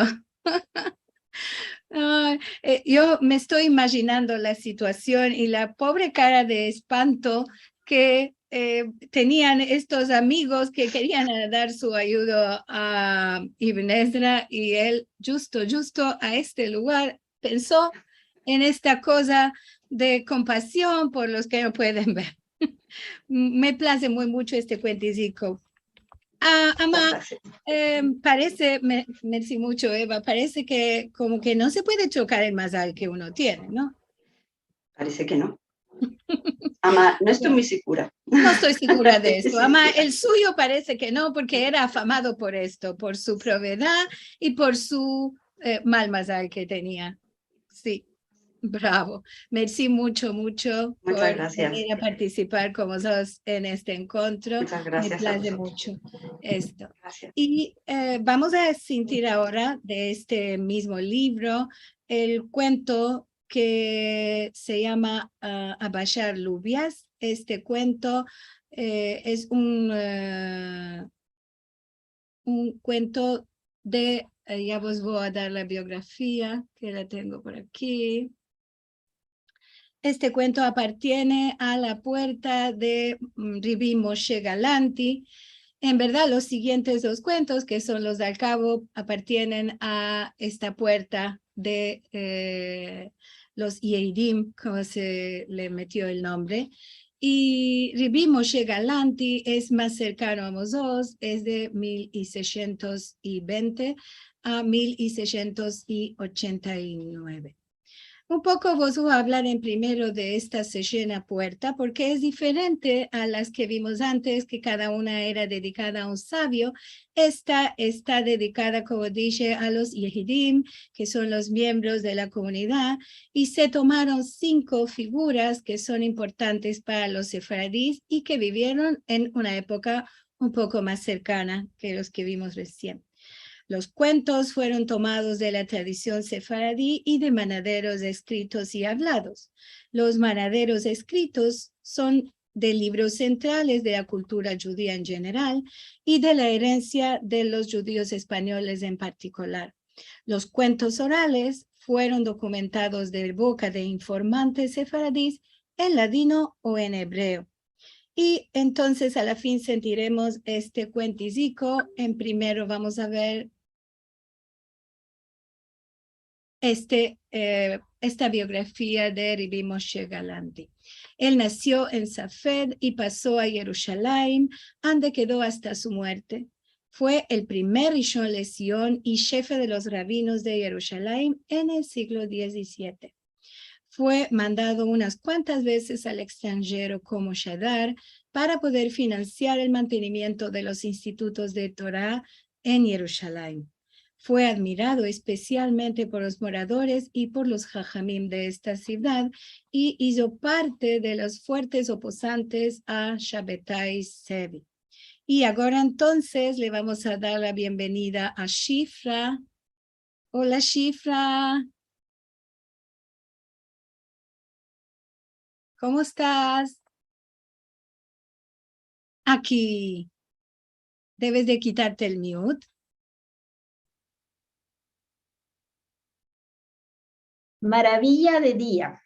Yo me estoy imaginando la situación y la pobre cara de espanto que tenían estos amigos que querían dar su ayuda a Ibn Ezra, y él justo a este lugar pensó en esta cosa de compasión por los que no pueden ver. Me place muy mucho este cuenticico. Ama, parece, merci mucho, Eva, parece que como que no se puede chocar el mazal que uno tiene, ¿no? Parece que no. Ama, no estoy muy segura. No estoy segura de esto. Sí, Ama, sí. el suyo parece que no, porque era afamado por esto, por su propiedad y por su mal mazal que tenía. Sí. Bravo. Merci mucho Muchas por gracias. venir a participar con vosotros en este encuentro. Muchas Me gracias a place vosotros. mucho esto. Gracias. Y vamos a sentir ahora de este mismo libro el cuento que se llama Abashar Lubias. Este cuento es un cuento de, ya os voy a dar la biografía, que la tengo por aquí. Este cuento appartiene a la puerta de Rabbi Moshe Galanti. En verdad, los siguientes dos cuentos, que son los de al cabo, appartienen a esta puerta de los Yehidim, como se le metió el nombre. Y Rabbi Moshe Galanti es más cercano a nosotros, es de 1620 a 1689. Un poco vos voy a hablar en primero de esta Seshena puerta, porque es diferente a las que vimos antes, que cada una era dedicada a un sabio. Esta está dedicada, como dije, a los Yehidim, que son los miembros de la comunidad, y se tomaron 5 figuras que son importantes para los sefaradíes y que vivieron en una época un poco más cercana que los que vimos recién. Los cuentos fueron tomados de la tradición sefaradí y de manaderos escritos y hablados. Los manaderos escritos son de libros centrales de la cultura judía en general y de la herencia de los judíos españoles en particular. Los cuentos orales fueron documentados de boca de informantes sefaradíes en ladino o en hebreo. Y entonces a la fin sentiremos este cuenticico. En primero vamos a ver esta biografía de Rabbi Moshe Galanti. Él nació en Safed y pasó a Jerusalén, donde quedó hasta su muerte. Fue el primer Rishon LeZion y jefe de los rabinos de Jerusalén en el siglo XVII. Fue mandado unas cuantas veces al extranjero como Shadar para poder financiar el mantenimiento de los institutos de Torah en Jerusalén. Fue admirado especialmente por los moradores y por los jajamim de esta ciudad y hizo parte de los fuertes oposantes a Shabbatai Sevi. Y ahora entonces le vamos a dar la bienvenida a Shifra. Hola, Shifra. ¿Cómo estás? Aquí. Debes de quitarte el mute. Maravilla de día.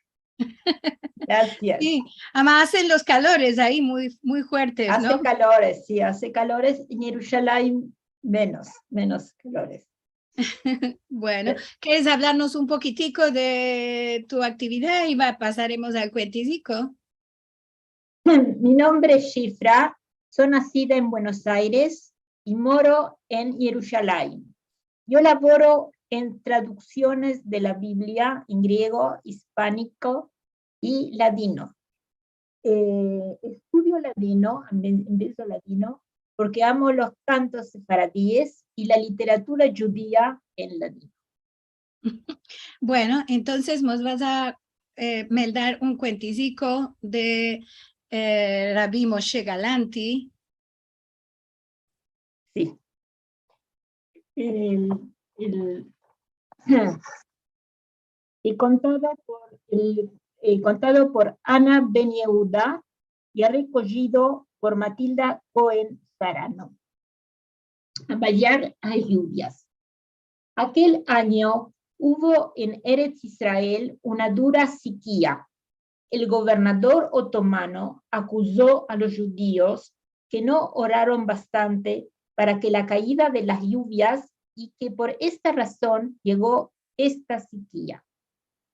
Gracias. Sí, además hacen los calores ahí muy fuertes, ¿no? Hace calores, sí, hace calores. En Jerusalén menos calores. Bueno, ¿quieres hablarnos un poquitico de tu actividad y pasaremos al cuenticico? Mi nombre es Shifra, soy nacida en Buenos Aires y moro en Jerusalén. Yo laboro en traducciones de la Biblia en griego, hispánico y ladino. Estudio ladino, empiezo ladino, porque amo los cantos sefaradíes y la literatura judía en ladino. Bueno, entonces nos vas a meldar un cuenticico de Rabbi Moshe Galanti. Sí. Contado por Ana Ben Yehuda y ha recogido por Matilda Cohen Sarano. Abayar a lluvias. Aquel año hubo en Eretz Israel una dura sequía. El gobernador otomano acusó a los judíos que no oraron bastante para que la caída de las lluvias y que por esta razón llegó esta sequía.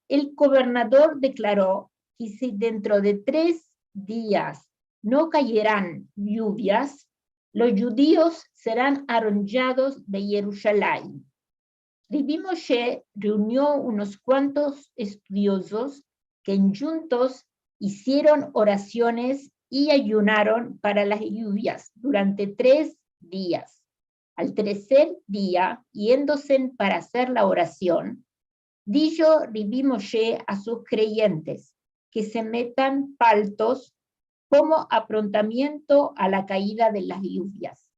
El gobernador declaró que si dentro de 3 días no cayeran lluvias, los judíos serán arrollados de Jerusalén. Rabbi Moshe reunió unos cuantos estudiosos que juntos hicieron oraciones y ayunaron para las lluvias durante 3 días. Al tercer día, yéndose para hacer la oración, dijo Rabbi Moshe a sus creyentes que se metan paltos como aprontamiento a la caída de las lluvias.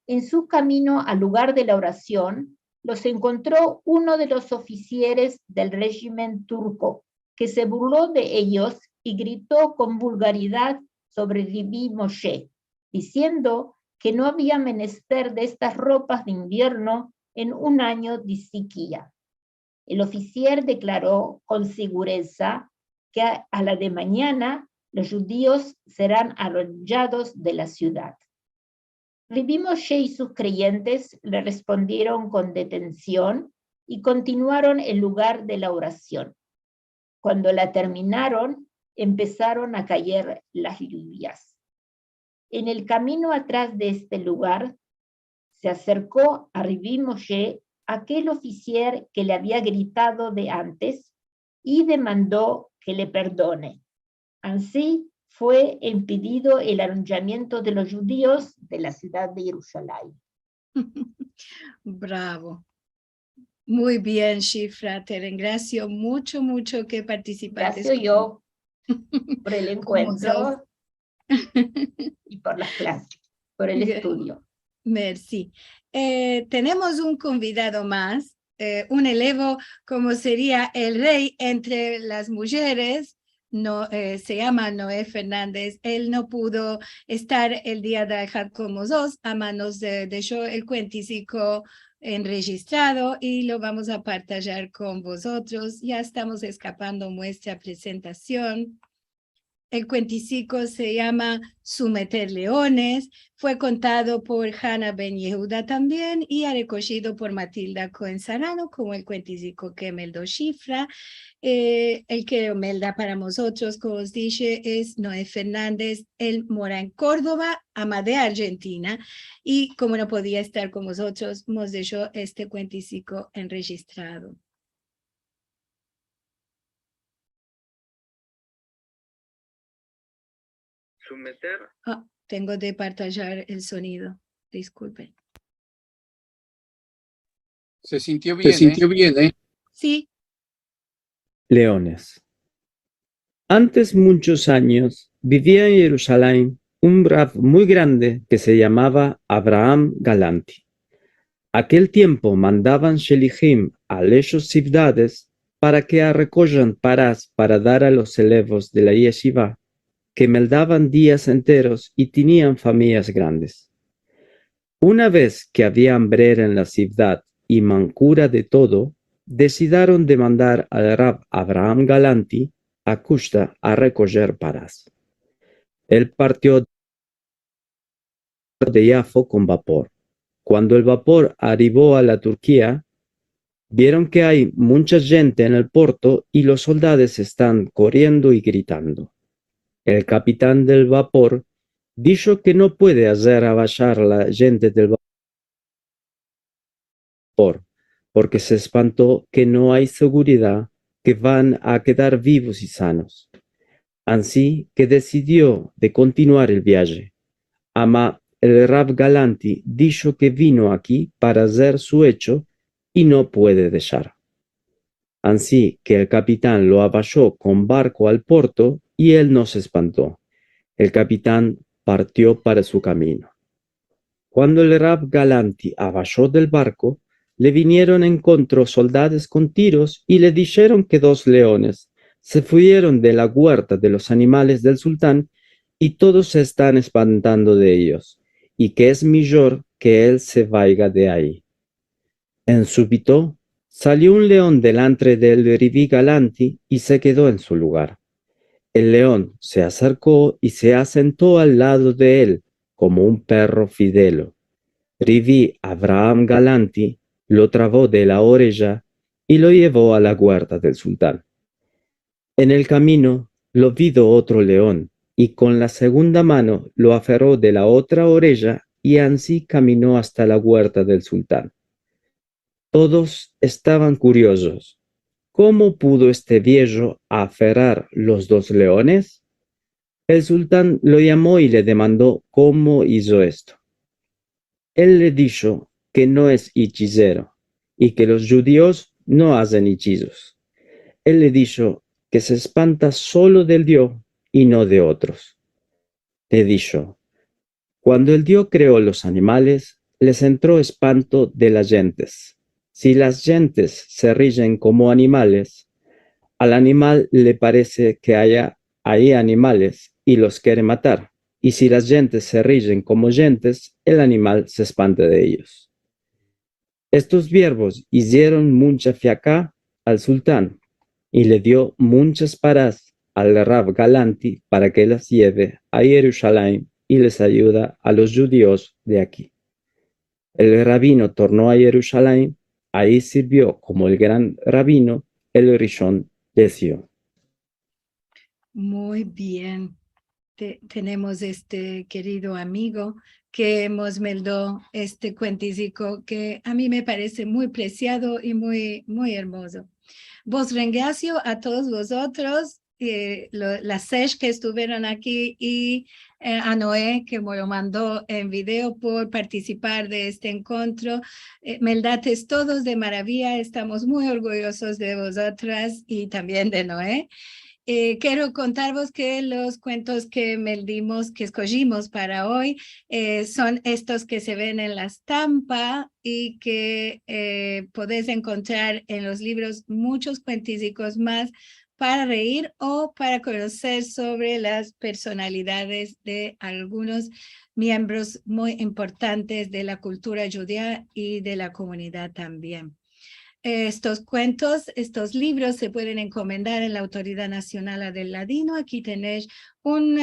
En su camino al lugar de la oración, los encontró uno de los oficiales del régimen turco, que se burló de ellos y gritó con vulgaridad sobre Rabbi Moshe, diciendo que no había menester de estas ropas de invierno en un año de sequía. El oficial declaró con seguridad que a la de mañana los judíos serán arrollados de la ciudad. Rabbi Moshe y sus creyentes le respondieron con detención y continuaron el lugar de la oración. Cuando la terminaron, empezaron a caer las lluvias. En el camino atrás de este lugar, se acercó a Rabbi Moshe aquel oficial que le había gritado de antes y demandó que le perdone. Así fue impedido el arrollamiento de los judíos de la ciudad de Jerusalén. Bravo. Muy bien, Shifra. Te agradezco mucho, mucho que participaste. Gracias yo por el encuentro y por las clases, por el estudio. Merci. Tenemos un convidado más, un elevo como sería el rey entre las mujeres. No, se llama Noé Fernández. Él no pudo estar el día de Hag con nosotros, a manos de yo el cuentico enregistrado y lo vamos a partillar con vosotros. Ya estamos escapando nuestra presentación. El cuenticico se llama Someter Leones, fue contado por Hannah Ben Yehuda también y recogido por Matilda Cohen Sarano, como el cuenticico que me dio Shifra. El que me da para nosotros, como os dije, es Noé Fernández. Él mora en Córdoba, ama de Argentina, y como no podía estar con nosotros, nos dejó este cuenticico enregistrado. Tengo de partillar el sonido, disculpen. Se sintió bien, ¿eh? Sí. Leones. Antes muchos años vivía en Jerusalén un rab muy grande que se llamaba Abraham Galanti. Aquel tiempo mandaban shelichim a lechos ciudades para que recojan paras para dar a los elevos de la yeshiva, que meldaban días enteros y tenían familias grandes. Una vez que había hambrera en la ciudad y mancura de todo, decidieron de mandar al rab Abraham Galanti a Kushta a recoger paras. Él partió de Yafo con vapor. Cuando el vapor arribó a la Turquía, vieron que hay mucha gente en el puerto y los soldados están corriendo y gritando. El capitán del vapor dijo que no puede hacer abajar la gente del vapor, porque se espantó que no hay seguridad que van a quedar vivos y sanos. Así que decidió de continuar el viaje. Ama el rab Galanti dijo que vino aquí para hacer su hecho y no puede dejar. Así que el capitán lo abajó con barco al puerto y él no se espantó. El capitán partió para su camino. Cuando el rab Galanti abajó del barco, le vinieron en encuentro soldados con tiros y le dijeron que 2 leones se fueron de la huerta de los animales del sultán y todos se están espantando de ellos, y que es mejor que él se vaya de ahí. En súbito salió un león delante del Riví Galanti y se quedó en su lugar. El león se acercó y se asentó al lado de él como un perro fidelo. Riví Abraham Galanti lo trabó de la oreja y lo llevó a la huerta del sultán. En el camino lo vido otro león y con la segunda mano lo aferró de la otra oreja y así caminó hasta la huerta del sultán. Todos estaban curiosos. ¿Cómo pudo este viejo aferrar los dos leones? El sultán lo llamó y le demandó cómo hizo esto. Él le dijo que no es hechicero y que los judíos no hacen hechizos. Él le dijo que se espanta solo del Dios y no de otros. Le dijo, cuando el Dios creó los animales, les entró espanto de las gentes. Si las gentes se rigen como animales, al animal le parece que hay animales y los quiere matar. Y si las gentes se rigen como gentes, el animal se espanta de ellos. Estos verbos hicieron mucha fiaca al sultán y le dio muchas paras al Rav Galanti para que las lleve a Jerusalén y les ayuda a los judíos de aquí. El rabino tornó a Jerusalén, ahí sirvió como el gran rabino, el Rishon de Sion. Muy bien. Tenemos este querido amigo que nos mandó este cuentico que a mí me parece muy preciado y muy hermoso. Vos rengacio a todos vosotros, las 6 que estuvieron aquí y a Noé que me lo mandó en video por participar de este encuentro. Meldates todos de maravilla, estamos muy orgullosos de vosotras y también de Noé. Quiero contaros que los cuentos que que escogimos para hoy son estos que se ven en la estampa y que podéis encontrar en los libros muchos cuentísticos más para reír o para conocer sobre las personalidades de algunos miembros muy importantes de la cultura judía y de la comunidad también. Estos cuentos, estos libros se pueden encomendar en la Autoridad Nacional del Ladino. Aquí tenéis un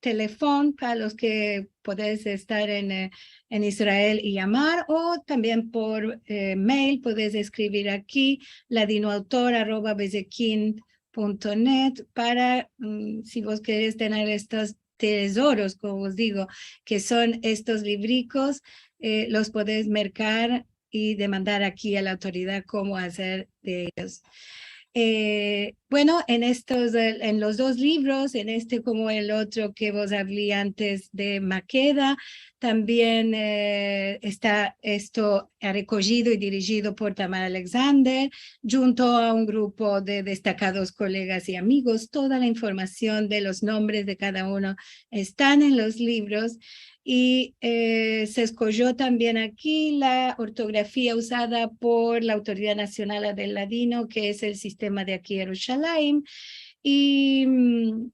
teléfono para los que podéis estar en Israel y llamar, o también por mail podéis escribir aquí ladinoautor@bezekin.net para si vos queréis tener estos tesoros, como os digo, que son estos libricos, los podéis mercar y demandar aquí a la autoridad cómo hacer de ellos. Bueno, en los dos libros, en este como el otro que vos hablé antes de Maqueda, también está esto recogido y dirigido por Tamar Alexander, junto a un grupo de destacados colegas y amigos. Toda la información de los nombres de cada uno están en los libros. Y se escogió también aquí la ortografía usada por la Autoridad Nacional del Ladino, que es el sistema de aquí Jerusalén. Y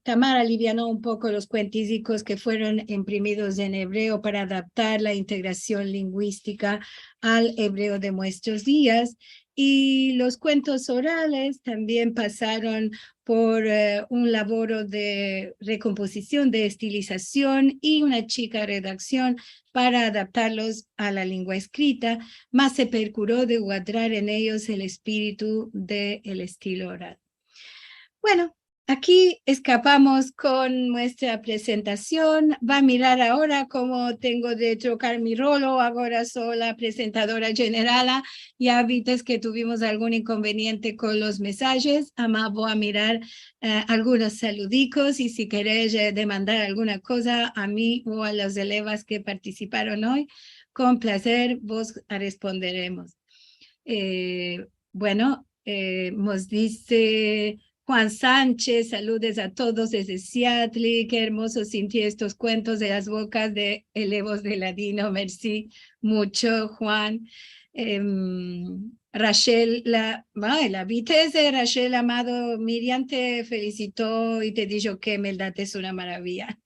Tamara alivianó un poco los cuentísticos que fueron imprimidos en hebreo para adaptar la integración lingüística al hebreo de nuestros días. Y los cuentos orales también pasaron por un labor de recomposición, de estilización y una chica redacción para adaptarlos a la lengua escrita, más se procuró de guardar en ellos el espíritu del estilo oral. Bueno, aquí escapamos con nuestra presentación. Va a mirar ahora cómo tengo de trocar mi rolo. Ahora soy la presentadora general. Ya viste que tuvimos algún inconveniente con los mensajes. Además voy a mirar algunos saludicos y si queréis demandar alguna cosa a mí o a los elevas que participaron hoy, con placer vos responderemos. Bueno, nos dice Juan Sánchez, saludes a todos desde Seattle, qué hermoso sentí estos cuentos de las bocas de Elevos de Ladino, merci mucho Juan. Rachel, la vitesse Rachel Amado, Miriam te felicitó y te dijo que Meldate es una maravilla.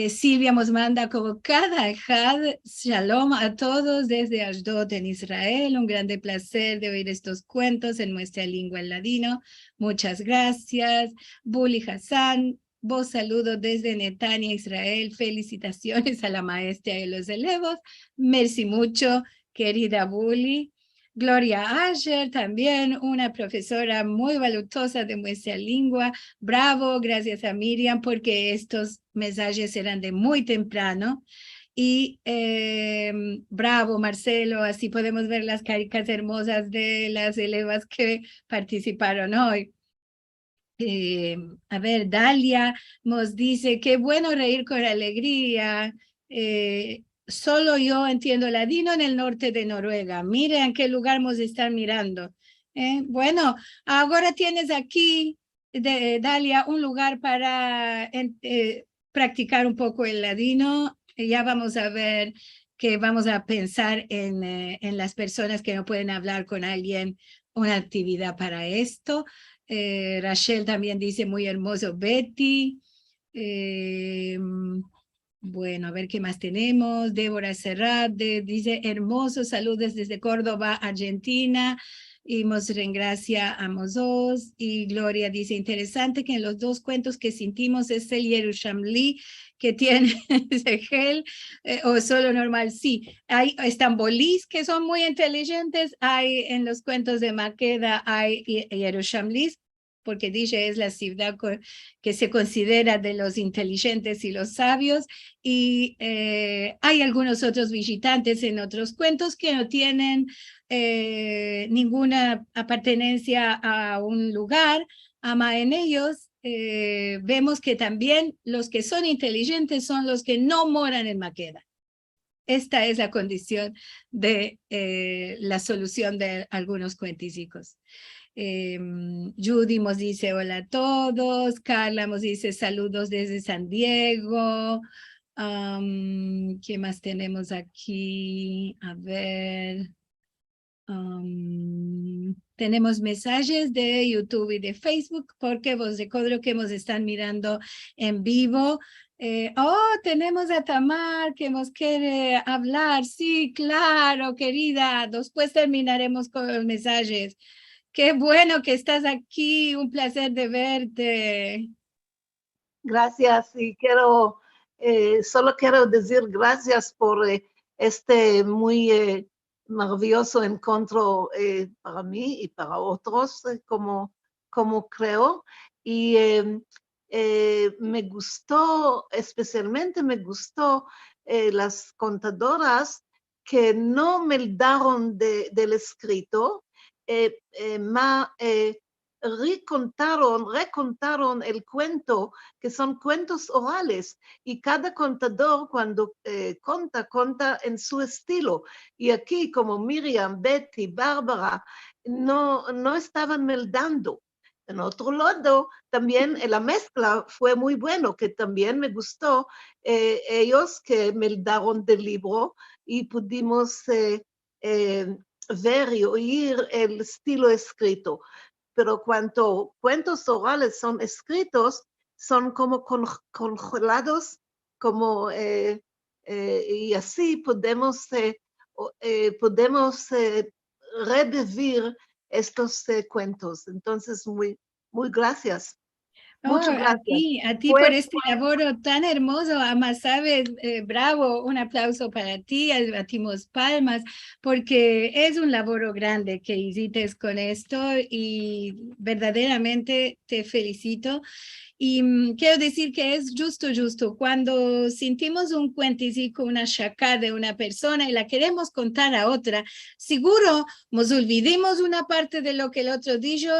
Silvia nos manda como cada Ejad, shalom a todos desde Ashdod en Israel. Un grande placer de oír estos cuentos en nuestra lengua en ladino. Muchas gracias. Bully Hassan, vos saludo desde Netanya, Israel. Felicitaciones a la maestra y los elevos. Merci mucho, querida Bully. Gloria Asher, también una profesora muy valuosa de nuestra lengua. Bravo, gracias a Miriam, porque estos mensajes eran de muy temprano. Y bravo, Marcelo, así podemos ver las caricas hermosas de las elevas que participaron hoy. A ver, Dalia nos dice, qué bueno reír con alegría. Solo yo entiendo ladino en el norte de Noruega. Miren en qué lugar nos están mirando. Bueno, ahora tienes aquí, Dalia, un lugar para practicar un poco el ladino. Ya vamos a ver que vamos a pensar en las personas que no pueden hablar con alguien, una actividad para esto. Rachel también dice muy hermoso, Betty. Bueno, a ver qué más tenemos. Débora Serrat dice hermosos saludos desde Córdoba, Argentina. Y muestren gracia a ambos dos. Y Gloria dice, interesante que en los dos cuentos que sentimos es el Yerushalmi que tiene ese gel, o solo normal. Sí, hay estambolís que son muy inteligentes, hay en los cuentos de Makeda, hay Yerushalmis, porque dice es la ciudad que se considera de los inteligentes y los sabios, y hay algunos otros visitantes en otros cuentos que no tienen ninguna apartenencia a un lugar, ama en ellos. Vemos que también los que son inteligentes son los que no moran en Makeda. Esta es la condición de la solución de algunos cuentísticos. Judy nos dice hola a todos. Carla nos dice saludos desde San Diego. ¿Qué más tenemos aquí? A ver. Tenemos mensajes de YouTube y de Facebook porque vos recuerdo que nos están mirando en vivo. Tenemos a Tamar que nos quiere hablar. Sí, claro, querida. Después terminaremos con los mensajes. Qué bueno que estás aquí. Un placer de verte. Gracias y solo quiero decir gracias por este muy maravilloso encuentro para mí y para otros, como creo. Y me gustó, especialmente me gustó las contadoras que no me daron del escrito, recontaron el cuento, que son cuentos orales, y cada contador cuando conta en su estilo. Y aquí, como Miriam, Betty, Bárbara, no estaban meldando. En otro lado, también la mezcla fue muy bueno, que también me gustó. Ellos que meldaron del libro y pudimos ver y oír el estilo escrito. Pero cuando cuentos orales son escritos, son como congelados, como, y así podemos revivir estos cuentos. Entonces, muy gracias. Muchas gracias. A ti por este labor tan hermoso, Ama, sabes, bravo, un aplauso para ti, batimos palmas, porque es un labor grande que hiciste con esto y verdaderamente te felicito. Y quiero decir que es justo, cuando sentimos un cuentico, una shaká de una persona y la queremos contar a otra, seguro nos olvidemos una parte de lo que el otro dijo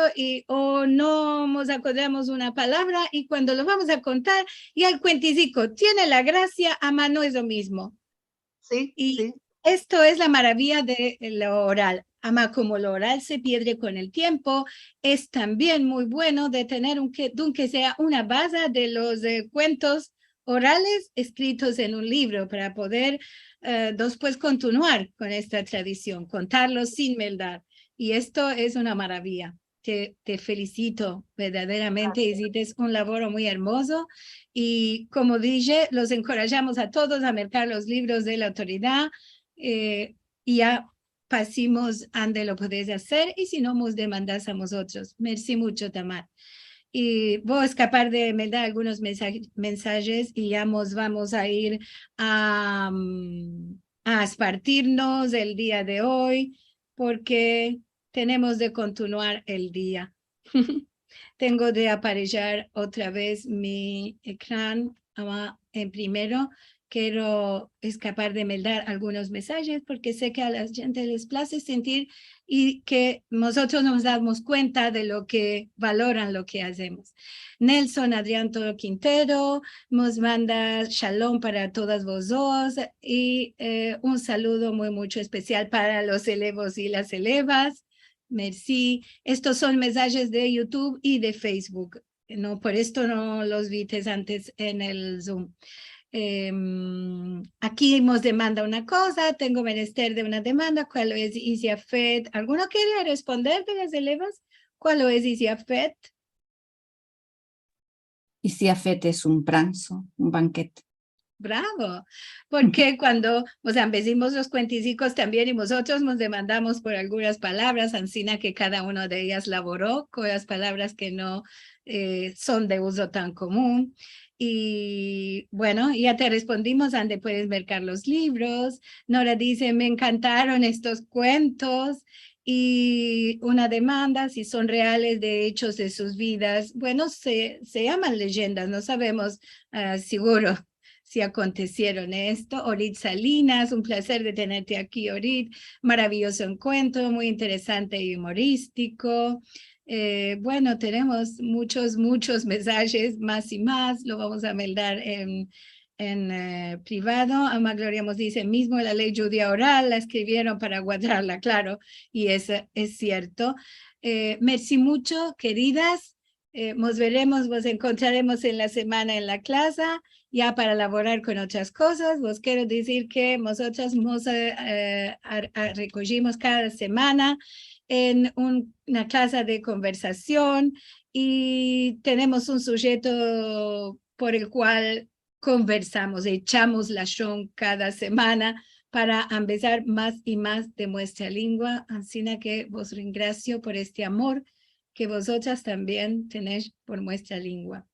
o no nos acordamos una palabra, y cuando lo vamos a contar, ya el cuentico tiene la gracia, a mano es lo mismo. Sí, sí. Esto es la maravilla de lo oral. Ama, como lo oral se pierde con el tiempo, es también muy bueno de tener aunque sea una base de los cuentos orales escritos en un libro para poder después continuar con esta tradición, contarlos sin meldar. Y esto es una maravilla. te felicito verdaderamente, hiciste un labor muy hermoso y como dije, los encorajamos a todos a mercar los libros de la autoridad y ya pasemos donde lo podéis hacer y si no, nos demandas a nosotros. Merci mucho, Tamar. Y voy a escapar de me da algunos mensajes y ya nos vamos a ir a espartirnos el día de hoy porque tenemos de continuar el día. Tengo de aparecer otra vez mi ecran en primero. Quiero escapar de mandar algunos mensajes porque sé que a la gente les place sentir y que nosotros nos damos cuenta de lo que valoran lo que hacemos. Nelson Adrián Toro Quintero nos manda shalom para todas vos dos y un saludo mucho especial para los elevos y las elevas. Merci. Estos son mensajes de YouTube y de Facebook. No, por esto no los viste antes en el Zoom. Aquí nos demanda una cosa, tengo menester de una demanda, ¿cuál es Isiafet? ¿Alguno quiere responder de las elevas? ¿Cuál es Isiafet? Isiafet es un pranzo, un banquete. Bravo, porque cuando decimos los cuenticicos también y nosotros nos demandamos por algunas palabras, ansina que cada uno de ellas laboró con las palabras que no son de uso tan común. Y bueno, ya te respondimos donde puedes mercar los libros. Nora dice, me encantaron estos cuentos. Y una demanda, si son reales de hechos de sus vidas. Bueno, se llaman leyendas, no sabemos seguro si acontecieron esto. Orit Salinas, un placer de tenerte aquí, Orit. Maravilloso encuentro, muy interesante y humorístico. Bueno, tenemos muchos mensajes, más y más. Lo vamos a mandar en privado. Ama Gloria nos dice, mismo la ley judía oral la escribieron para guardarla, claro, y eso es cierto. Merci mucho, queridas. Nos veremos, nos encontraremos en la semana en la clase, ya para elaborar con otras cosas. Vos quiero decir que nosotros nos recogimos cada semana en una clase de conversación y tenemos un sujeto por el cual conversamos, echamos la shon cada semana para empezar más y más de nuestra lengua. Así que vos gracias por este amor que vosotras también tenéis por nuestra lengua.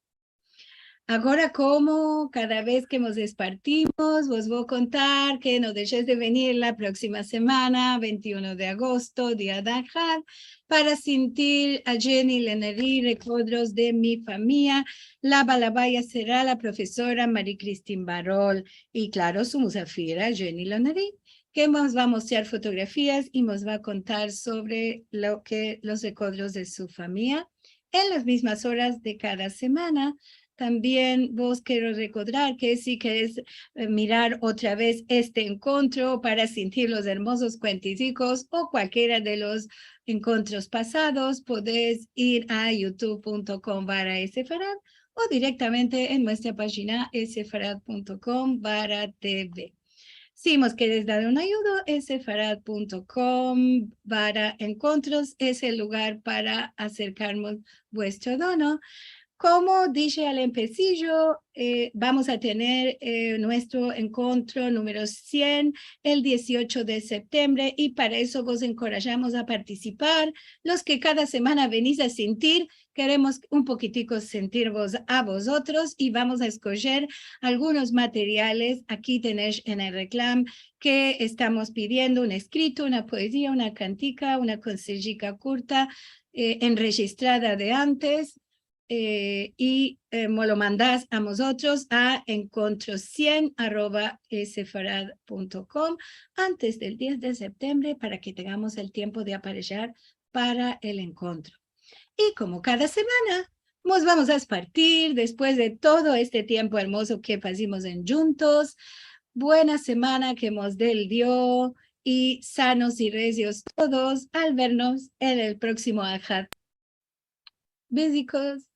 Ahora, como cada vez que nos despartimos, vos voy a contar que no dejes de venir la próxima semana, 21 de agosto, día de Ahad, para sentir a Jenny Lenery, recuerdos de mi familia. La balabaya será la profesora María Cristina Barol y claro, su musafira Jenny Lenery, que nos va a mostrar fotografías y nos va a contar sobre los recuerdos de su familia en las mismas horas de cada semana. También vos quiero recordar que si quieres mirar otra vez este encuentro para sentir los hermosos cuenticicos o cualquiera de los encuentros pasados, podés ir a youtube.com/sfarad o directamente en nuestra página sfarad.com/tv. Si nos quieres dar una ayuda, sfarad.com/encuentros es el lugar para acercarnos vuestro dono. Como dije al empecillo, vamos a tener nuestro encuentro número 100 el 18 de septiembre y para eso vos encorajamos a participar. Los que cada semana venís a sentir, queremos un poquitico sentir a vosotros y vamos a escoger algunos materiales. Aquí tenéis en el reclam que estamos pidiendo un escrito, una poesía, una cantica, una consejica corta enregistrada de antes. Y me lo mandás a nosotros a encontro100@sfarad.com antes del 10 de septiembre para que tengamos el tiempo de aparecer para el encuentro. Y como cada semana, nos vamos a partir después de todo este tiempo hermoso que pasamos en juntos. Buena semana que nos dé el Dios y sanos y recios todos al vernos en el próximo Ahad. Besicos.